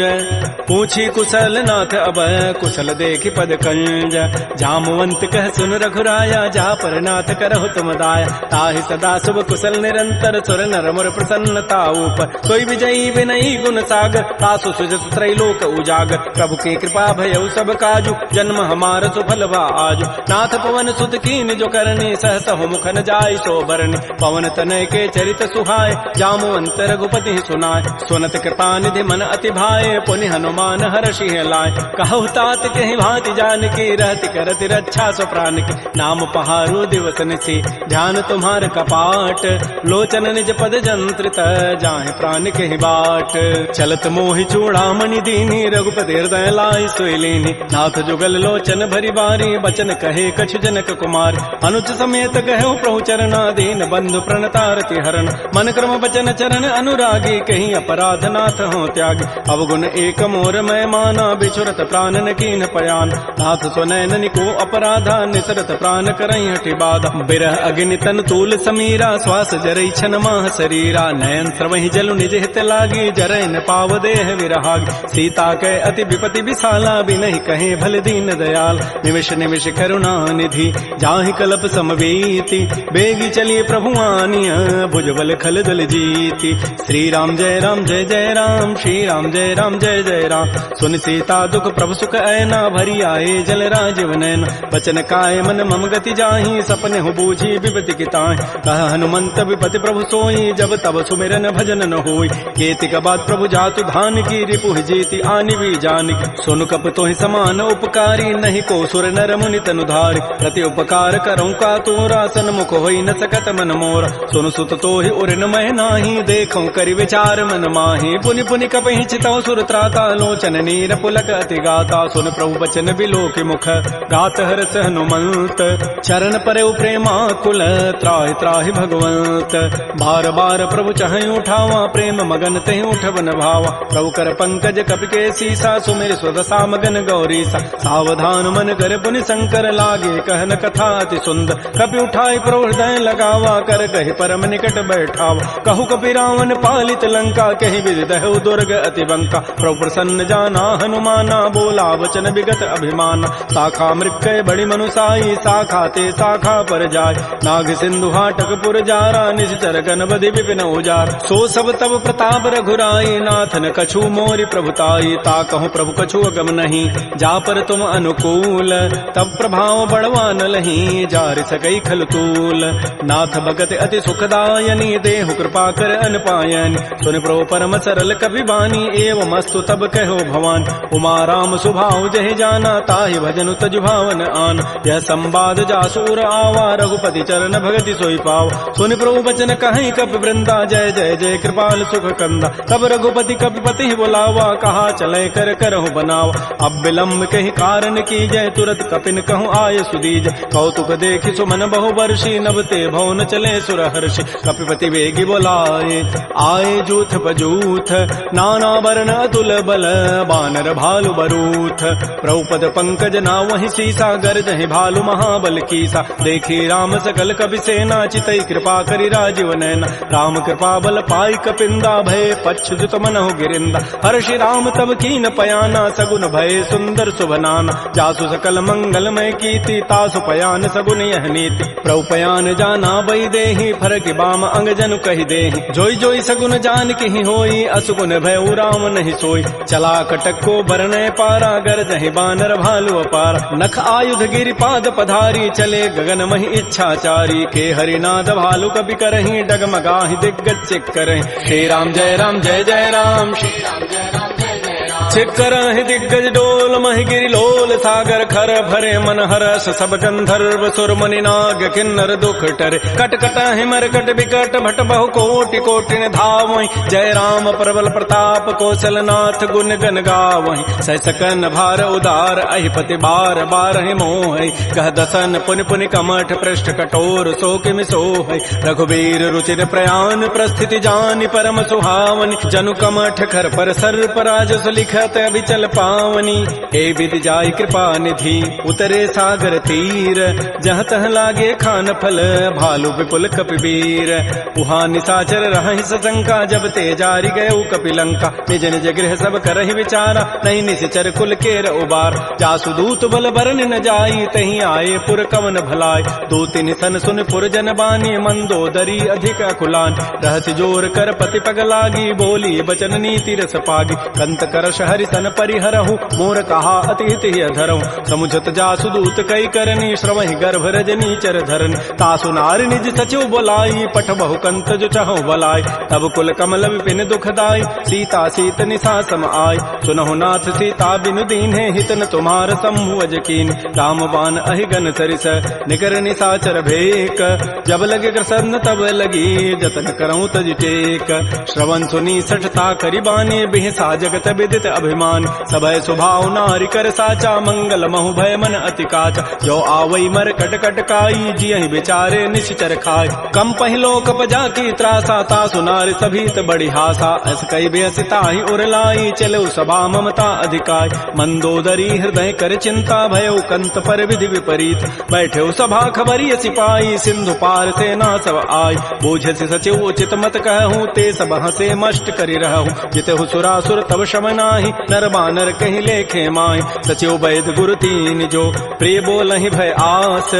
पूछी कुशल नाथ अब, कुशल देखी पद कंज। जामवंत कह सुन रघुराया, जा पर नाथ करहु तुम दाया। ताहि सदा शुभ कुशल निरंतर, सुर नर मुर प्रसन्नता ऊपर। सोई विजयी विनयी गुण सागर, तासु सुजस त्रैलोक उजागर। प्रभु की कृपा भयउ सब काजु, जन्म हमार सुफल बा आजु। नाथ पवन सुत कीन जो करनी, सहस हो मुख न जाय सो बरनी। पवन तनय के चरित सुहाय, जामवंत रघुपति सुनाय। सुनत कृपा निधि मन अति भाए, पुनि हनुमान हर्षि लाय। कहु तात कहि भांति जानकी, रहति करति रक्षा सो प्राण की। नाम पहारो दिवस निशि, ध्यान तुम्हार कपाट। लोचन निज पद जंत्रित, जाहि प्राण कहि बाट। चलत मोहि चूड़ामणि दीनी, रघुपति हृदय लाय सोई लीनी। नाथ जुगल लोचन भरी बारी, बचन कहे कछु जनक कुमार। अनुज समेत कहु प्रभु चरणा, दीन बंधु प्रणतारति हरण। मन क्रम बचन चरण अनुरागी, कहीं अपराध नाथ हो त्यागी। अवगुण एक मोर मैं माना, बिछुरत प्राण न कीन पयान। नाथ सुनैन निको अपराधा, निसरत प्राण करई हठि बाधा। बिरह अग्नि तन तूल समीरा, श्वास जरई छन माह शरीरा। नयन स्रवहि जलु निज हित लागी, जरै न पाव देह विरहागी। सीता कै अति विपति विशाला, बिनहि कहे भल दीन दयाल। निमिष निमिष करुणा निधि, जाहि कल्प समवेति। बेगी चलिए प्रभु आनिया, भुजबल खल दल जीति। श्री राम जय राम जय जय राम, श्री राम जय राम जय जय राम। सुन सीता दुख प्रभु सुख ऐना, भरी आए जल राजीव नैन। बचन काय मन मम गति जाहि, सपने हो बूझी विपति की ताहि। कह हनुमंत विपति प्रभु सोई, जब तब सुमिरन भजन न होई। केतिक बाद प्रभु जातु धान की, रिपुह जीति आनि भी जानकी। सुन कप तोहि समान उपकारी, नहीं को सुर नर मुनि तनु धारि। प्रति उपकार करऊं का तोरा, सन्मुख होई न सकत मन मोरा। सुन सुत तोहि उरिन मह नाही, देखऊं करि विचार मन माही। पुनि पुनि कपहि चितौ सुर त्राता, लोचन नीर पुलक अति गाता। सुन प्रभु बचन बिलोक मुख, गात हरस हनुमंत। चरण परउ प्रेमाकुल, त्राहि त्राहि भगवंत। बार बार प्रभु चहै उठावा, प्रेम मगन तहि उठवन भावा। प्रभु कर पंकज कपि के सीसा, सुमिर स्वदशा मगन गौरीसा। सावधान मन कर पुनि शंकर, लागे कहन कथा अति सुंदर। कपि उठाई प्रभु हृदय लगावा, कर कहि परम निकट बैठावा। कहु कपि रावण पालित लंका, कहि विधि दहु दुर्ग अति बंका। प्रभु प्रसन्न जाना हनुमाना, बोला वचन विगत अभिमाना। शाखा मृक्कय बड़ी मनुसाई, शाखा ते शाखा पर जाय। नाग सिंधु हाटक पुर जारा, निश्चर गण बधि विपिन उजार। सो सब तब प्रताप रघुराई, नाथन कछु मोरि प्रभुताई। ता कहूँ प्रभु कछु अगम नहीं, जा पर तुम अनुकूल। तब प्रभाव बड़वा न लही, जार सकई खल तूल। नाथ भगत अति सुखदायनी, देहु कृपा कर अनपायनी। सुन प्रभु परम सरल कवि बानी, एवं अस्तु तब कहो भवान। उमा राम सुभाव जहि जाना, ताहि भजनु तजु भावन आन। यह संवाद जासूर आवा, रघुपति चरण भगति सोई पाव। सुन प्रभु बचन कहीं कपि वृंदा, जय जय जय कृपाल सुख कंदा। तब रघुपति कपिपति बुलावा, कहा चले कर करहु बनावा। अब विलम्ब कहि कारण की जय, तुरत कपिन कहूँ आय सुदीज। कौतुक देखि सुमन बहु वर्षी, नभते भवन चले सुर हर्षि। कपिपति वेगी बोलाए, आए जूथ बजूथ। नाना वर्ण अतुल बल, बानर भालु बरूथ। प्रभुपद पंकज ना वही सीसा, गर्जहि भालु महाबल कीसा। देखी राम सकल कपि सेना, चितई कृपा करि राजीव नैना। राम कृपा बल पाई कपिंदा, भय पच्छुत मनहु गिरिंदा। हर्षि राम तब कीन पयाना, सगुन भय सुंदर सुभनाना। जासु सकल मंगलमय कीर्ति, तासु पयान सगुन यह नीति। प्रभु पयान जाना बई देहि, फरक बाम अंग जनु कहि देहि। जोई जोई सगुन जान की होई, असुगुन भय राम नहीं सोई। चला कटक को बरनय पारा, गरजहि बानर भालु अपारा। नख आयुध गिरि पाद पधारी, चले गगन महि इच्छाचारी। के हरिनाद भालु कपि करहि, डगमगाहि दिग्गज चिक करहि। श्री राम जय जय राम, श्री राम जय राम जय जय राम। छिक्कर दिग्गज डोल महिगिरि लोल सागर खर भरे मन हरस सब गंधर्व सुर मुनि नाग किन्नर दुख टरे कट कट हिमर कट विकट भट बहु कोटि कोटिन धावहि जय राम प्रबल प्रताप कौशल नाथ गुण गन गावहि सह सकन भार उदार अहिपति बार बारहि मोहि कह दसन पुनि पुनि कमठ पृष्ठ कठोर सो किमि सोहि रघुवीर रुचिर प्रयाण प्रस्थिति जानि परम सुहावनि जनु कमठ खर पर सर्प राजस लिखत अभिचल पावनी ए विधि जाय कृपा निधि उतरे सागर तीर जहाँ तह लागे खान फल भालु विपुल कपिवीर उहाँ निसाचर रहहि सशंका जब ते जारी गए कपिलंका निज निज गृह सब करहि विचारा नहीं निश्चर कुल केर उबार जासु दूत बल बरन न जाई तही आए पुर कवन भलाय दो तिन सन सुन पुर जन बानी मंदोदरी अधिक अकुलान रहसि जोर कर पति पग लागी बोली बचन नीति रस पागी कंत करश हरि सन परिहरहु मोर कहा अति हित धरहु समुझत जासु दूत कई करनी श्रवहि गर्भ रजनी चर धरन तासु नार निज सचिव बोलाई पठ बहु कंत जो चहु बलाई तब कुल कमल विपिन दुखदाई सीता सीत निशा सम आय सुनहु नाथ सीता बिनु दीन्हे हित न तुम्हार संभुवज कीन राम बान अहिगन सरिस निकर निशाचर भेक जब लगे प्रसन्न तब लगी जतन करऊं तज टेक श्रवण सुनी सठता करिबानी बिहसा जगत विदित अभिमान सभय स्वभाव नारि कर साचा मंगल महु भय मन अति काचा जो आवई मर कट कट काई जियहि बेचारे निश्चर खाय कम पहिलो कपजा की त्रासा तासु नारि सभीत बड़ी हासा अस कई बेसिताहि उरलाई चलो सभा ममता अधिकाय मंदोदरी हृदय कर चिंता भयो कंत पर विधि विपरीत बैठे सभा खबरी सिपाही सिंधु पार सेना सब आय बूझसि सचिव उचित मत कहूँ ते सब हसे मष्ट करि रहूँ जितहु सुरासुर तब शम नाही नर बानर कहीं लेखे माय सचिव वैद गुरु तीन जो प्रिय बोलहि भय आस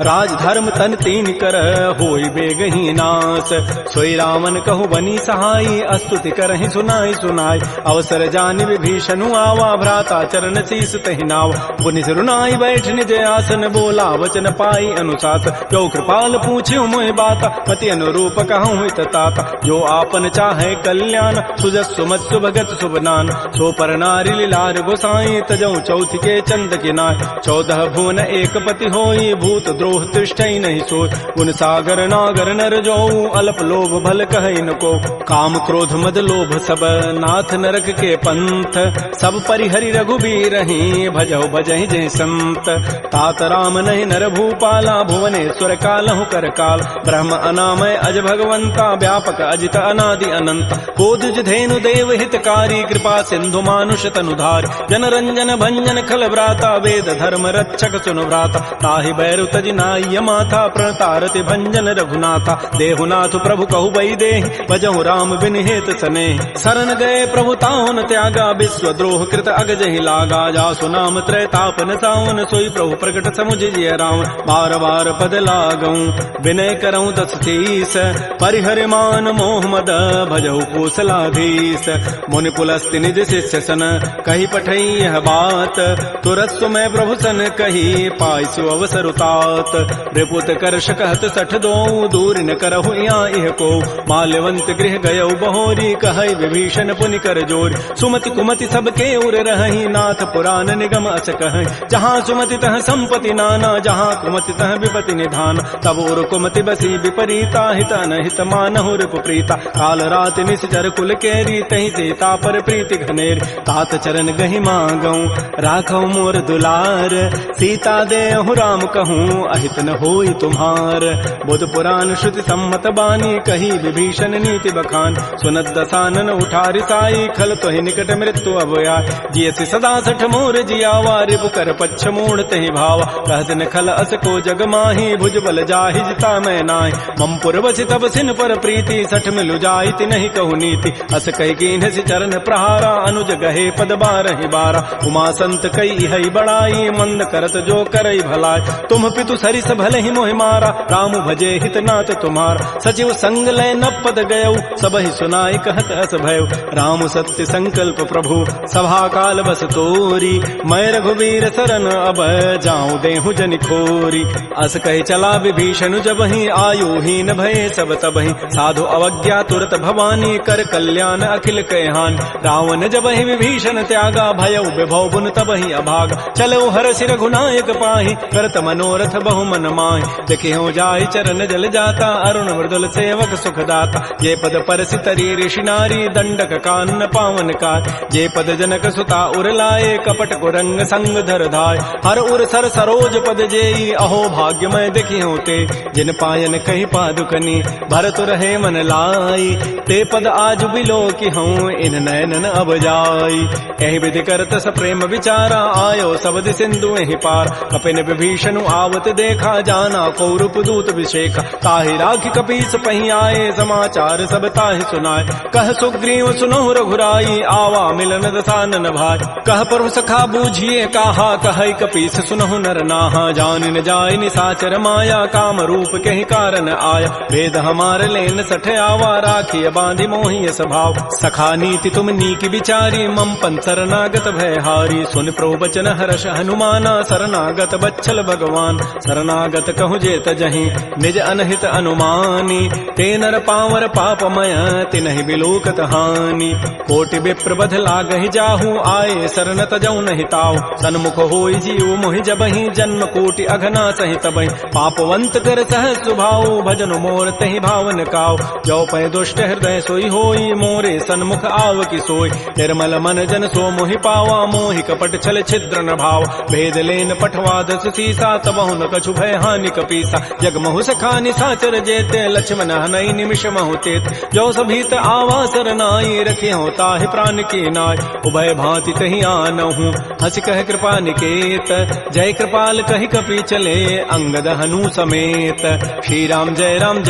राज धर्म तन तीन कर होई बेगही नास सोई रामन कहु बनी सहाई अस्तुति करहि सुनाई सुनाई अवसर जानि विभीषणु आवा भ्राता चरण शीस तहि नाव पुनि सिरुनाई बैठ निज आसन बोला वचन पाई अनुशास जो कृपाल पूछ्यु मोहि बाता पति अनुरूप कहूँ हित ताता जो आपन चाहे कल्याण सुजस सुमत सुभगत सुबनान सो पर नारी लीलार गोसाई तजऊ चौथ के चंद किनाय 14 भुवन एक पति होई भूत द्रोह तिष्ठई नहीं सोय गुण सागर नागर नर जो अल्प लोभ भल कहई न को काम क्रोध मद लोभ सब नाथ नरक के पंथ सब परिहरि रघुबीर रही भजहु भजहि जय संत तात राम नहीं नर भूपाला भुवनेश्वर कालहु कर काल ब्रह्म अनामय अज भगवंता व्यापक अजित अनादि अनंत कोदुज धेनु देव हितकारी कृपा सिंधु मानुष तनुधार जन रंजन भंजन खल व्राता वेद धर्म रक्षक सुनु व्राता ताहि बैरु तजि नाय माथा प्रणतारति भंजन रघुनाथा देहुनाथ प्रभु कहु बई देहि भजहु राम बिन हेत सने शरण गए प्रभु ताहुन त्यागा विश्व द्रोह कृत अगजहि लागा जासु नाम त्रैतापन सावन सोई प्रभु प्रकट समुझ जिय राम बार बार पद लागऊं विनय करऊं 10 शीस परिहर मान मोह मद भजहु कौशलाधीश मुनि पुलस्ति निज शिष्य सन कही पठई यह बात तुरत सुमय प्रभु सन कही पाइसु अवसर उतात रिपुत कर शकहत 62 दूर न करहु इह को माल्यवंत गृह गयौ बहोरी कहई विभीषण पुनि कर जोर सुमति कुमति सबके उर रहहि नाथ पुराण निगम अस कहई जहाँ सुमति तह संपति नाना जहाँ कुमति तह विपति निधान तब उर कुमति बसी विपरीता हित अनहित मानहु रिप प्रीता काल रात निश्चर कुल केरी तहि सीता पर प्रीति घनेर तात चरण गहि मांगऊं राखौ मोर दुलार सीता देहु राम कहूँ अहित न होई तुम्हार बुध पुराण श्रुति सम्मत बानी कही विभीषण नीति बखान सुनत दसानन उठारि साई खल तोहि निकट मृत्यु अभया जियसि सदा सठ मोर जियावा रिपु कर पच्छ मूढ़ तहि भावा कहत न खल अस को जग माही भुज बल जाहि जिता मैं नाहि मम पुरवसि तब सिन पर प्रीति सठ मिलु जाइति नहीं कहु नीति अस कहि कीन्हसि चरण प्रहारा अनुज गहे पद बारहि बारा उमा संत कई हई बड़ाई मंद करत जो करई भलाई तुम पितु सरिस भले ही मोहि मारा राम भजे हित नाथ तुम्हार सचिव संग लय न पद गयौ सब ही सुनाई कहत अस भयउ राम सत्य संकल्प प्रभु सभा काल बस तोरी मैं रघुवीर शरण अब जाऊं देहु जनि खोरी अस कहि चला विभीषण जब ही आयु हीन भय सब तब ही साधु अवज्ञा तुरत भवानी कर कल्याण अखिल कहहान रावण जब ही विभीषण त्यागा भयउ विभव बुन तब ही अभाग चलो हर सिर रघुनायक पाहि करत मनोरथ बहु मन माहि देखे हो जाय चरण जल जाता अरुण मृदुल सेवक सुखदाता ये पद परसि तरी ऋषि नारी दंडक कानन पावन काय जे पद जनक सुता उर लाए कपट कुरंग संग धर धाय हर उर सर सरोज पद जेई अहो भाग्यमय देखी होते जिन पायन कही पादुकनी भरत रहे मन लाई ते पद आज बिलो की हूँ इन नयनन अब जाई एहि विधि करत स प्रेम विचारा आयो सबद सिंधु एहि पार कपिन विभीषण आवत देखा जाना कौरप दूत विशेखा ताहि राखी कपीस पही आए समाचार सब ताहि सुनाए कह सुग्रीव सुनो रघुराई आवा मिलन दसानन भाई कह प्रभु सखा बूझिए कहा कह कपीस सुनहु नर नाहा जान न जाय निसाचर माया काम रूप के ही कारण आया भेद हमार लेन सठ आवा राखी बांधि मोहि स्वभाव सखा नीति तुम नीकी विचारी मम पन शरणागत भयहारी सुन प्रभु बचन हर्ष हनुमाना शरणागत बच्छल भगवान शरणागत कहु जेत जहीं निज अनहित अनुमानी ते नर पावर पापमय तिनहि बिलोकत हानि कोटि विप्र बध लागहि जाहू आए शरण तजौ नहि ताऊ सन्मुख होई जीव मोहि जबहि जन्म कोटि अघना सहित बहि पापवंत कर सह सुभाऊ भजन मोर तहि भावन काऊ जो पै दुष्ट हृदय सोई होई मोरे सन्मुख आव की सोई निर्मल मन जन सो मोहि पावा मोहि कपट छल छिद्र न भाव भेद लेन पठवाद सीसा तबहु न कछु भय हानि कपीसा जग महु सखानि साचर जेते लक्ष्मण हनई निमिष महु तेत जो सभीत आवा सरनाई रखे होता है प्राण की नाय उभय भांति कहीं आनहु हंस कह कृपा निकेत जय कृपाल कहि कपि चले अंगद हनु समेत श्री राम जय राम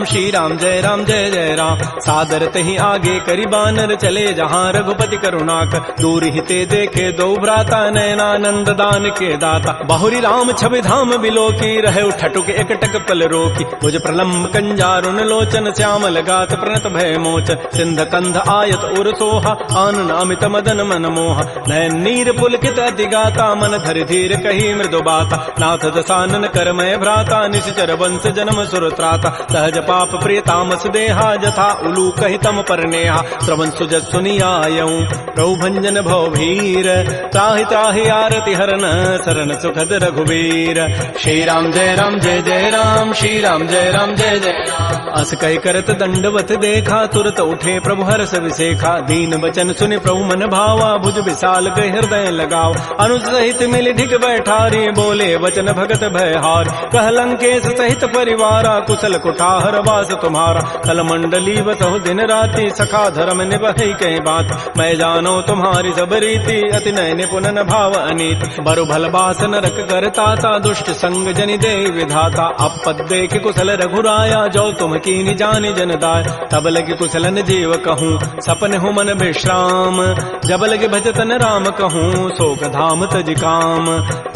श्री राम जय जय राम सादर तही आगे करी बानर चले जहाँ रघुपति करुणाक दूर हिते देखे दो भ्राता नयनानंद दान के दाता बहुरी राम छवि धाम बिलो की रहे ठटुक एकटक पल रोकी भुज प्रलम्ब कंजारुन लोचन श्यामल गात प्रणत भय मोचन सिंध कंध आयत उर सोहा आनन अमित मदन मन मोहा नयन नीर पुलकित अति गाता मन धर धीर कही मृदु बाता नाथ दसानन करमय भ्राता निश्चर वंश जन्म सुर त्राता सहज पाप प्रिय तामस देहा जथा उलू कहि तम पर नेहा श्रवण सुजत सुनियायऊं प्रभु भंजन भव भीर त्राहि त्राहि आरति हरन शरण सुखद रघुवीर श्री राम जय राम श्री राम जय जय राम अस कहि करत दंडवत देखा तुरत उठे प्रभु हर्ष विसेखा दीन बचन सुनि प्रभु मन भावा भुज विशाल गए हृदय लगाव अनुज सहित मिल ढिग बैठारी बोले वचन भगत भयहार कह लंकेश सहित परिवारा कुशल कुठार वास तुम्हारा कल मंडली बसहु दिन राति सखा धर्म निभहि कहीं बात मैं जानो तुम्हारी सब रीति अति नय निपुण न भाव अनीति बरु भल बास नरक करताता दुष्ट संग जनि दे विधाता अपद देख कुशल रघुराया जो तुम कीनि जानि जनदाय तब लगे कुशलन जीव कहूँ सपन हूँ मन विश्राम जब लगे भजतन राम कहूँ शोक धाम तज काम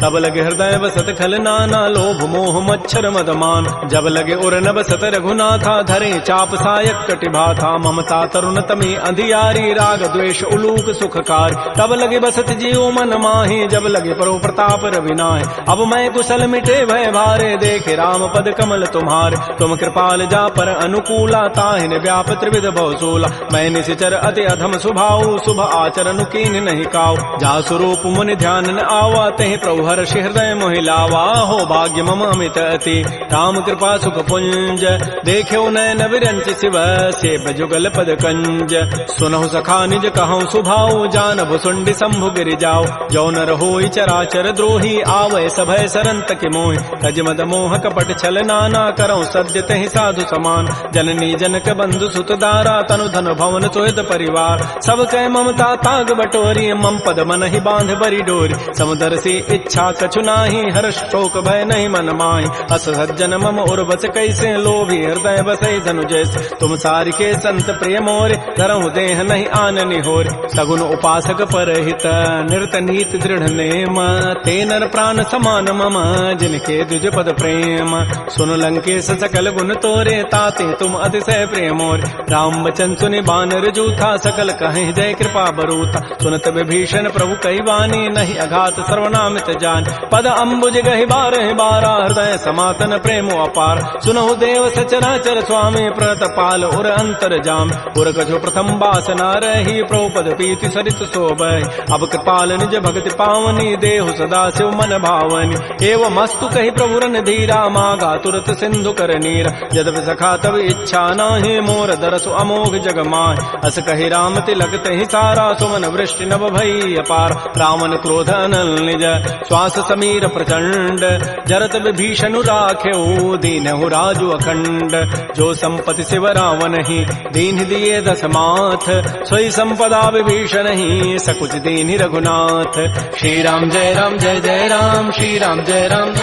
तब लगे हृदय बसत खल नाना लोभ मोह मच्छर मदमान जब लगे उर न बसत रघुनाथा धरे चाप सायक कटिभाथा ममता तरुण तमी अंधियारी राग द्वेष उलूक सुखकार तब लगे बसत जीव मन माही जब लगे परो प्रताप रविनाय अब मैं कुशल मिटे भय भारे देखे राम पद कमल तुम्हारे तुम कृपाल जा पर अनुकूला ताहिन व्याप त्रिविध भवसूला मैं निशिचर अति अधम सुभाऊ शुभ आचरण कीन नहीं काऊ जा स्वरूप मुनि ध्यान न आवा तहि प्रभु हर्ष हृदय मोहि लावा हो भाग्य मम अमित अति राम कृपा सुख पुंज देख्यो नयन विरंच शिव से जुगल पद कंज सुनहु सखा निज कहूँ सुभाऊ जान भुसुंडी शंभु गिरि जाओ जो नर होई चराचर द्रोही आवै सभय सरंत के मोहि तज मद मोह कपट छल नाना करौ सद्य तहि साधु समान जननी जनक बंधु सुत दारा तनु धन भवन सुहित परिवार सब कह ममता ताग बटोरी मम पद मन ही बांध बरी डोरी समुदर सी इच्छा कछु नाही हर्ष शोक भय नहीं मन माही अस सज्जन मम उर बस कैसे लोभी हृदय बसै धनु जैसे तुम सारि के संत प्रिय मोरे धरहु देह नहीं आननि होरे सगुन उपासक परहित निरत नीति दृढ़ नेम ते नर प्राण समान मम जिनके द्विज पद प्रेम सुन लंकेश सकल गुण तो तोरे ताते तुम अतिशय प्रिय मोर। राम बचन सुनि बानर जूथा सकल कहें जय कृपा बरूथा। सुनत विभीषण प्रभु कही वाणी नहीं अघात सर्वनामित जान। पद अम्बुज गहि बारह बारा हृदय समातन प्रेमो अपार। सुनहु देव सचराचर स्वामी प्रणत पाल उर अंतर जाम। उर कछु प्रथम बासना रही प्रभुपद पीति सरित शोभहि। अब कृपाल निज भक्ति पावनी देहु सदा शिव मन भावनी। एवं मस्तु कही प्रभु रन धीरा मागा तुरत सिंधु कर नीरा। यद्यपि सखा तब इच्छा नाही मोर दरसु अमोघ जग माहि। अस कही राम तिलक तहि सारा सुमन वृष्टि नभ भई अपार। रावण क्रोध अनल निज श्वास समीर प्रचंड। जरत विभीषणु राख्यो दीनहु राजु अखंड। जो संपत्ति शिव रावण ही दीन दिए दस माथ। सोई संपदा विभीषण ही सकुच दीन रघुनाथ। श्री राम जय जय राम, श्री राम जय राम।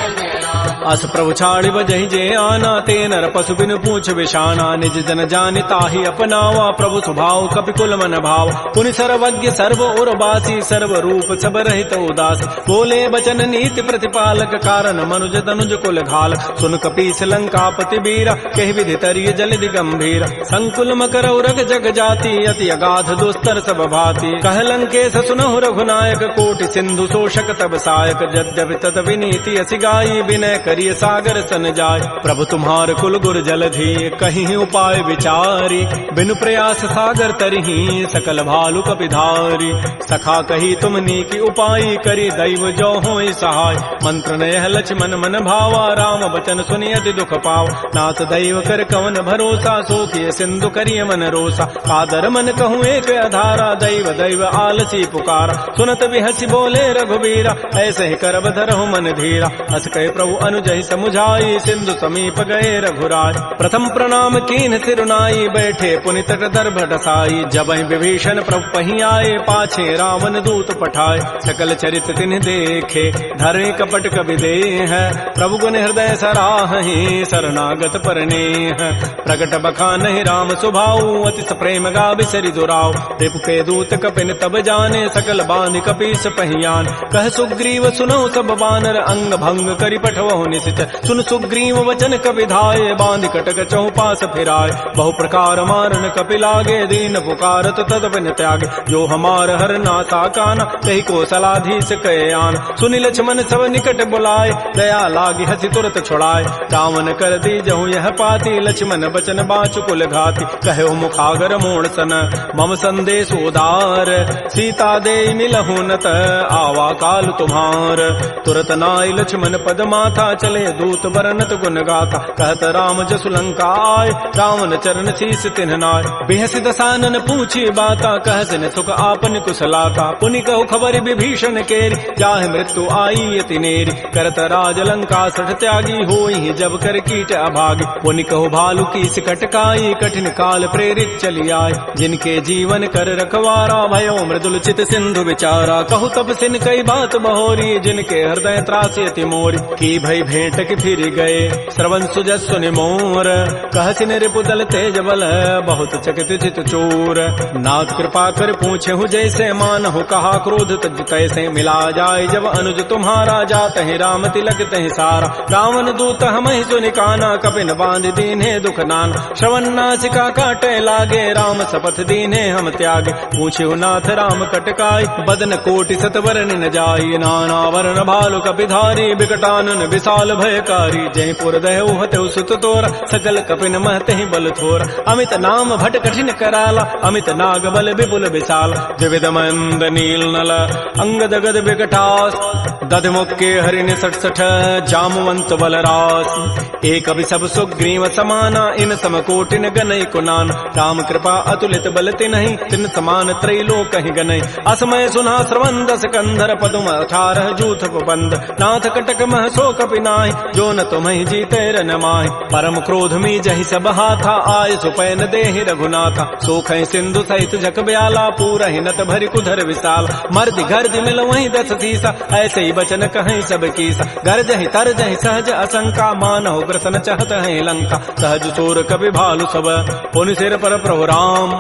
अस प्रभु छाड़ि बजहि जे आना। ते नर पशु बिन पूछ विषाना। निज जन जानि ताहि अपनावा। प्रभु स्वभाव कपिकुल मन भाव। पुनि सर्वज्ञ सर्व उर्वासी सर्व रूप सब रहित उदास। बोले बचन नीति प्रतिपालक कारण मनुज तनुज कुल घाल। सुन कपीस लंकापति बीरा कहि विधि तरिय जलधि गंभीर। संकुल मकर उरग जग जाति अति अगाध दुस्तर सब भाति। कह लंकेश सुनहु रघुनायक कोटि सिंधु शोषक तब सायक। यद्यपि तत विनीति असि गाई विनय करिय सागर सन जाय। प्रभु तुम्हार कुल गुर जलधि कहीं उपाय विचारी। बिनु प्रयास सागर तरही सकल भालु कपिधारी। सखा कही तुमनी की उपाय करी दैव जो होई सहाय। मंत्र नयह लक्ष्मण मन भावा राम बचन सुनि अति दुख पाव। नाथ दैव कर कवन भरोसा सो किए सिंधु करिय मन रोसा। कादर मन कहूँ एक अधारा दैव दैव आलसी पुकारा। सुनत बिहसी बोले रघुबीरा ऐसे ही करब धरहु मन धीरा। हस कहे प्रभु अनुजहि समुझाई सिंधु समीप गए रघुराय। प्रथम प्रणाम कीन सिरुनाई बैठे पुनि तट दर्भ डसाई। जब विभीषण प्रभु पही आए पाछे रावण दूत पठाए। सकल चरित तिन्ह देखे धरे कपट कवि देह। प्रभु गुण हृदय सराहि शरणागत परनेह। प्रगट बखानहि राम सुभाऊ अतिस प्रेम गा बिसरि दुराव। रिपु के दूत कपिन तब जाने सकल बांधि कपीस पहियान। कह सुग्रीव सुनौ सब बानर अंग भंग करि पठवहु निश्चय। सुन सुग्रीव वचन कपि धाये बांधि कटक चौपास फिराय। बहु प्रकार मारन कपि लागे दीन पुकारत तद बिन त्यागे। जो हमार हर नासा काना कही कौशलाधीश कहे आन। सुनि लक्ष्मण सब निकट बुलाए दया लागी हसी तुरत छुड़ाए। रावण कर दी जहु यह पाती लक्ष्मण बचन बाचु कुल घाती। कहो मुखागर मोण सन मम संदेश उदार। सीता दे मिलहु नत आवा काल तुम्हार। तुरत नाई लक्ष्मण पद माथा चले दूत बरनत गुण गाथा। कहत राम जसु लंका आय रावण चरण शीस तिन्ह नाय। बेहसी दसानन पूछी बाता कहसिन सुख आपन कुशलाता। पुनि कहु खबर विभीषण केरी जाहि मृत्यु आई अति नेरी। करत राज लंका सठ त्यागी होई जब कर कीट अभागी। पुनि कहु भालु की कटकाई कठिन काल प्रेरित चली आय। जिनके जीवन कर रखवारा भयो मृदुल चित सिंधु विचारा। कहु तब सिन कई बात बहोरी जिनके हृदय त्रासी अति मोरी। की भई भेंट की फिर गए श्रवण सुजस सुनि मोर। कहसिन रिपुदल तेज बल बहुत चकित चित चोर। नाथ कृपा कर पूछे हूँ जैसे मान हो कहा क्रोध तज तैसे। मिला जाए जब अनुज तुम्हारा जात है राम तिलक तहि सारा। रावण दूत हम ही सुनि काना कपिन बांध दीन्हे दुख नाना। श्रवण नासिका काटे लागे राम शपथ दीन्हे हम त्यागे। पूछे नाथ राम कटकाई बदन कोटि सतवरन न जाई। नाना वर्ण भालु कपिधारी विकटानन विशाल भयकारी। जयपुर दहु हतु सुत तोरा सकल कपिन महते बल थोरा। अमित नाम भट कठिन कराला अमित नाग बल विपुल विशाल। विविध मंद नील नल अंगद गद विकटास। दध मुक्के हरिण 67 जामवंत बलरास। एक अभिसभ सुग्रीव समाना इन समकोटिन गनई कुनान। राम कृपा अतुलित बलति नहीं तिन समान त्रैलोक कहीं गनई। असमय सुना श्रवण दस कंधर पदुम 18 जूथ बंद। नाथ कटक मह सो कपि नाहि जो न तुम्हि जीते रन माहि। परम क्रोध मी जहि सब हाथा आय सुपैन देहि रघुनाथा। सोख सिंधु सहित झक ब्याला पूरा नत भरि कुधर विशाल। मर्द गर्ज मिल वहीं 10 सीसा ऐसे ही बचन कहीं सब कीसा। गर्ज ही तर जहि सहज असंका मानहु ग्रसन चहत है लंका। सहज सोर कपि भालु सब पुनि सिर पर प्रभु राम।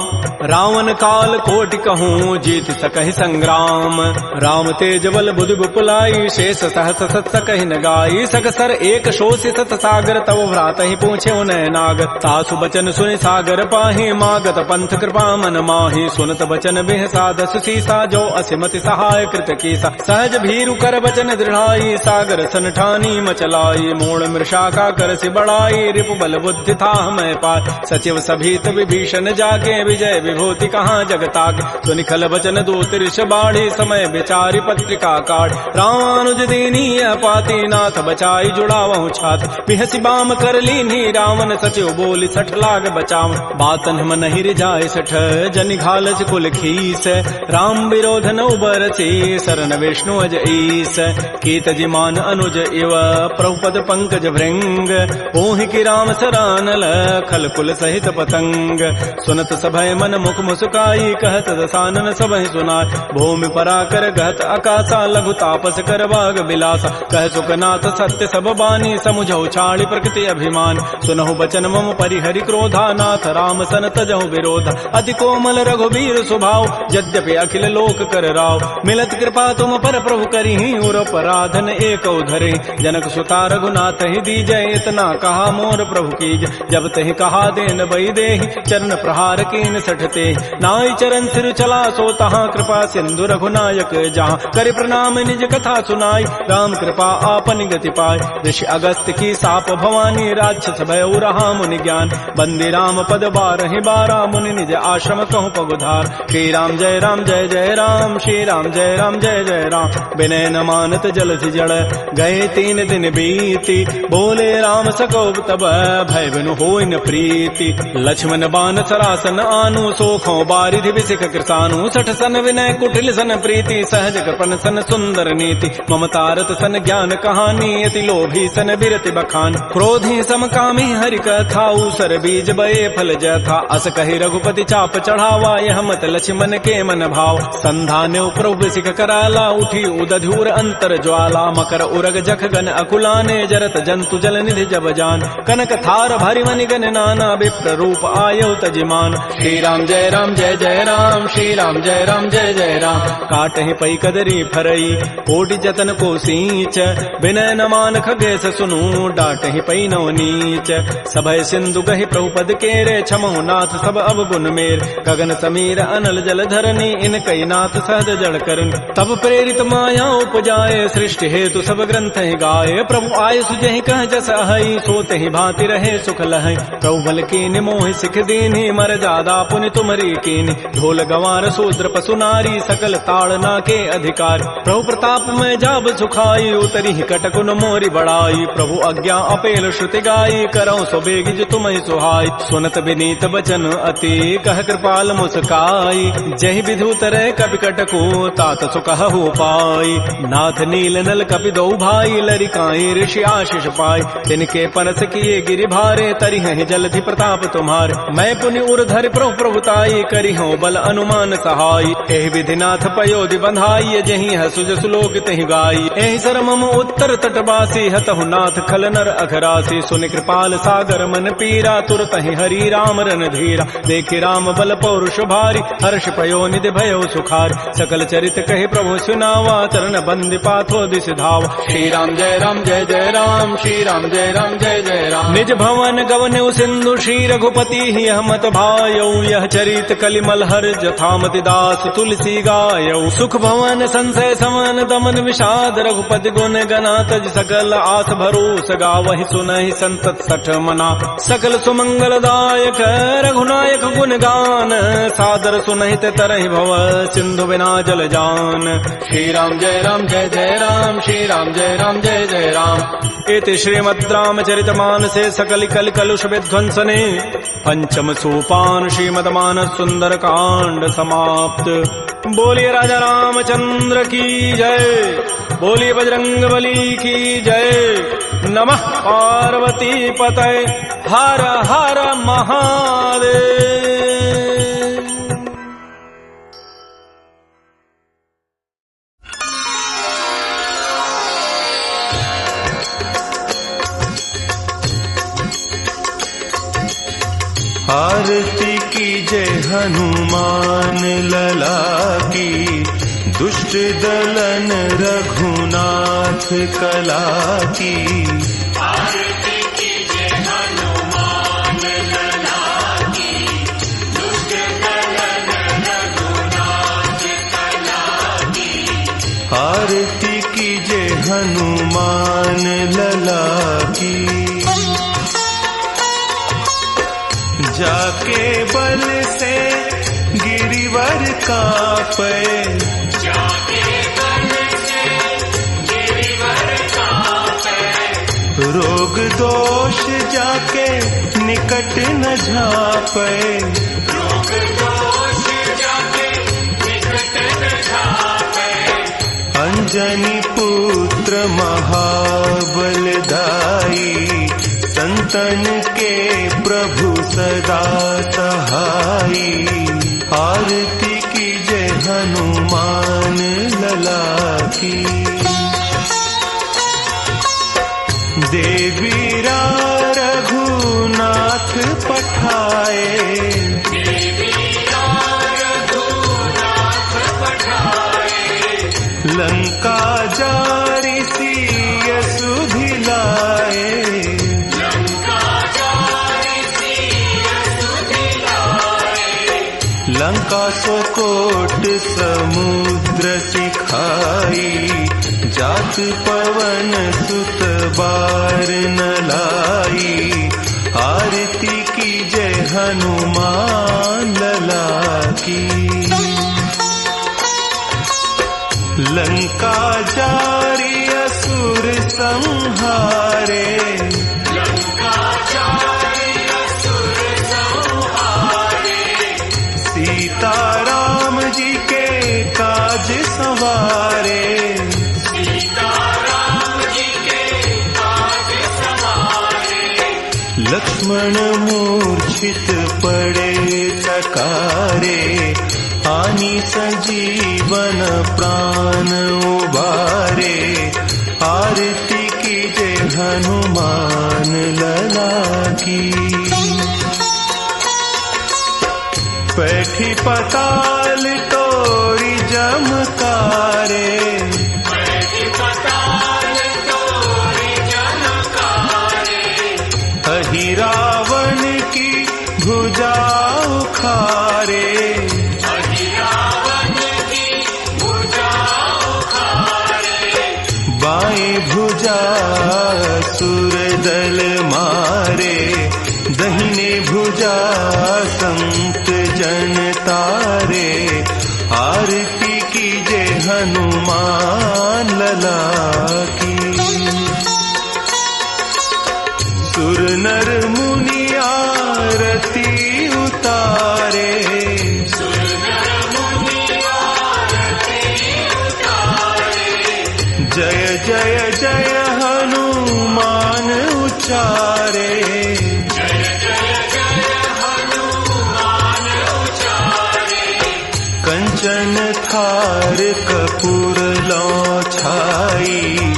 रावण काल कोटि कहूँ जीत सकहि संग्राम। राम तेज बल बुधि बुपुलाई शेष सहस सत सकहि न गाय। जाई सकसर एक शोषि सत सागर तव भ्रात ही पूछे उन्हें नाग तासु बचन सुनि सागर पाहि मागत पंथ कृपा मन माहि सुनत बचन बिह साधस सीसा जो असिमति सहाय कृत कीसा सहज भीरु कर बचन दृढ़ाई सागर सन ठानी मचलाई मूड़ मृषा का कर सि बढ़ाई रिपु बल बुद्धि था मैं पाय सचिव सभीत विभीषण जाके विजय विभूति कहाँ जगताके सुनिखल बचन दूत ऋष बाढ़ी समय विचारी पत्रिका काढ़ रामानुज दीनीय पाती नाथ बचाई जुड़ावहु छात बिहसी बाम कर लीनी रावण सचिव बोली सठ लाग बचाव बातन हम नहीं रिजाय सठ जनि घालच कुल खीस राम विरोध न उबरसी शरण विष्णु अज ईस कीत जिमान अनुज इव प्रभुपद पंकज भृंग ओहि की राम सरानल खल कुल सहित पतंग सुनत सभय मन मुख मुस्काई कहत दसानन सबहि सुनाय भूमि पराकर गहत आकाशा लघु तापस कर बाग बिलासा कह सुखनाथ सत्य सब बानी समुझौ छाड़ी प्रकृति अभिमान सुनहु बचन मम परिहरि क्रोधा नाथ राम सन तजहु विरोधा अति कोमल रघुबीर स्वभाव यद्यपि अखिल लोक कर राव मिलत कृपा तुम पर प्रभु करिहि उर पराधन एक धरे जनक सुता रघुनाथ ही दीजय इतना कहा मोर प्रभु कीज जब तहि कहा देन बई देहि चरण प्रहार कीन सठते नाई चरण सिर चला सो तहाँ कृपा सिंधु रघुनायक जहाँ कर प्रणाम निज कथा सुनाई राम कृपा आपन गति पाय ऋषि अगस्त की साप भवानी राक्षस भय रहा मुनि ज्ञान बंदी राम पद बारहि बारा मुनि निज आश्रम कहूँ पगुधार श्री राम जय राम श्री राम जय जय राम विनय न मानत जलधि जड़ गए 3 दिन बीती बोले राम सकोब तब भय बिनु होय न प्रीति लक्ष्मण बान सरासन आनु सोखों बारिधि विसिख कृसानु सठ सन विनय कुटिल सन प्रीति सहज कृपन सन सुंदर नीति ममतारत सन ज्ञान कहानी अति लोभी सन बिरति बखान क्रोधी समकामी हरि कथा ऊसर बीज बये फल जथा अस कहि रघुपति चाप चढ़ावा यह मत लक्ष्मण के मन भाव संधान्य प्रभु सिख कराला उठी उदधूर अंतर ज्वाला मकर उरग जख गन अकुलाने जरत जंतु जल निधि जब जान कनक थार भरि मनि गन नाना विप्र रूप आयौ तजिमान श्री राम जय राम श्री राम जय जय राम काटहि पै कदरी फरई कोटि जतन को सींच विनय न मान खगेश सुनु डाटहि पै नव नीच सभय सिंधु गहि प्रभुपद केरे छमहु नाथ सब अवगुण मेर गगन समीर अनल जल धरनी इन कई नाथ सहज जड़ करन तब प्रेरित माया उपजाए सृष्टि हेतु सब ग्रंथ ही गाये प्रभु आय सुजहि कह जस अहै सोते ही भांति रहे सुख लहै प्रभु बल कीन मोहि सिख दीन्हि मर जादा पुनि तुमरी कीन ढोल गंवार शूद्र पशु नारी सकल ताड़ना के अधिकार प्रभु प्रताप में जाब सुखाई उतरी कटकुन मोरी बढ़ाई प्रभु आज्ञा अपेल श्रुति गाई करौ सुबेग जो तुम सुहाई सुनत विनीत बचन अति कह कृपाल मुस्काई जहि विधु तरह कपि कटको तात सुकहु पाई नाथ नील नल कपि दो भाई लरिकाई ऋषि आशीष पाई तिनके परस किए गिरि भारे तरि हैं जलधि प्रताप तुम्हार मैं पुनि उर धरि प्रभु प्रभुताई करि हूँ बल अनुमान सहाई एहि विधि नाथ पयोधि बंधाई जहि हसुज सुलोक तहि गाई एहि सर मम उत्तर तटवासी हतहु नाथ खल नर अघरासी सुनि कृपाल सागर मन पीरा तुरत ही हरि राम रन धीरा देखि राम बल पौरुष भारी हर्ष पयो निधि भयो सुखार सकल चरित कहे प्रभु सुनावा चरण बंदि पाथो दिस धाव श्री राम जय राम श्री राम जय जय राम निज भवन गवन सिंधु श्री रघुपति ही हमत भायौ यह चरित कलिमल हर जथामति दास तुलसी गायौ सुख भवन संशय समन दमन विषाद रघुपति गुण गना तज सकल आस भरोस गावहि सुनहि संतत सठ मना सकल सुमंगल दायक रघुनायक गुण गान सादर सुनहित तरहि भव सिंधु बिना जल जान श्री राम जय राम श्री राम जय जय राम इति श्रीमद् रामचरित मानसे सकल कल कलुष विध्वंसने पंचम सोपान श्रीमद् मानस सुंदर कांड समाप्त। बोलिए राजा रामचंद्र की जय, बोलिए बजरंग बली की जय। नमः पार्वती पतये, हर हर महादेव। आरती की जय हनुमान लला की, दुष्ट दलन रघुनाथ कला की। आरती कीजिए हनुमान लला की, दुष्ट दलन रघुनाथ कला की। आरती कीजिए हनुमान लला की। जाके बल से गिरिवर कांपे, जाके बल से गिरिवर कांपे। रोग दोष जाके निकट न झापे, रोग दोष जाके निकट न झापे। अंजनी पुत्र महाबलदाई, संतन के प्रभु सदा सहाई। आरती कीजिए हनुमान लला की। देवीरा रघुनाथ पठाए, देवीरा रघुनाथ पठाए। लंका जारी सिय सुधिलाए, लंका जारी सिय सुधिलाए। लंका स्वकोट समुद्र सिखाई, जात पवन सुत बार न लाई। आरती कीजिए हनुमान लला की। लंका जारी असुर संहारे, लंका जारी असुर संहारे। सीताराम जी के काज संवारे, सीताराम जी के काज संवारे। लक्ष्मण मूर्छित पड़े चकारे, आनी संजीवन प्राण उबारे। आरती कीजिए हनुमान लला की। पैठी पताल तोरी जमकारे, बैठी पताल तोरी जनकारे। अहि रावण की भुजा उखारे, रावण की भुजा उखारे। बाएं भुजा सुर दल मारे, दहिने भुजा संत जन तारे। आरती कीजिए हनुमान लला की। सुर नर मुनि आरती उतारे, सुर नर मुनि आरती उतारे। जय जय जय हनुमान उचारे। जय जय जय हनुमान उचारे। कंचन थार कपूर लौ छाई,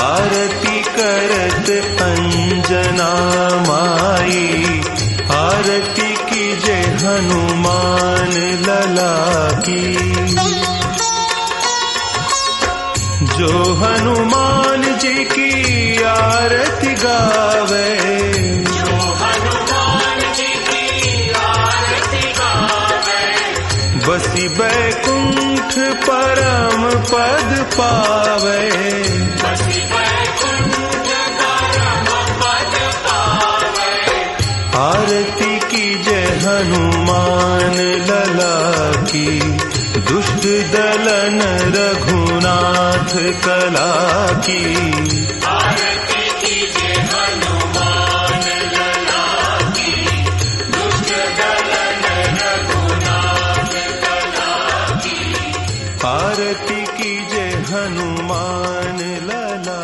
आरती करत अंजना माई। आरती कीजिए हनुमान लला की। जो हनुमान जी की आरती गावे, जो हनुमान जी की आरती गावे। बसी बैकुंठ परम पद पावे। बसी बैकुंठ परम पद पावे। आरती कीजिए हनुमान लला की। दुष्ट दलन रघुनाथ कला की। आरती कीजिए हनुमान लला की। दुष्ट दलन रघुनाथ कला की। आरती कीजिए हनुमान लला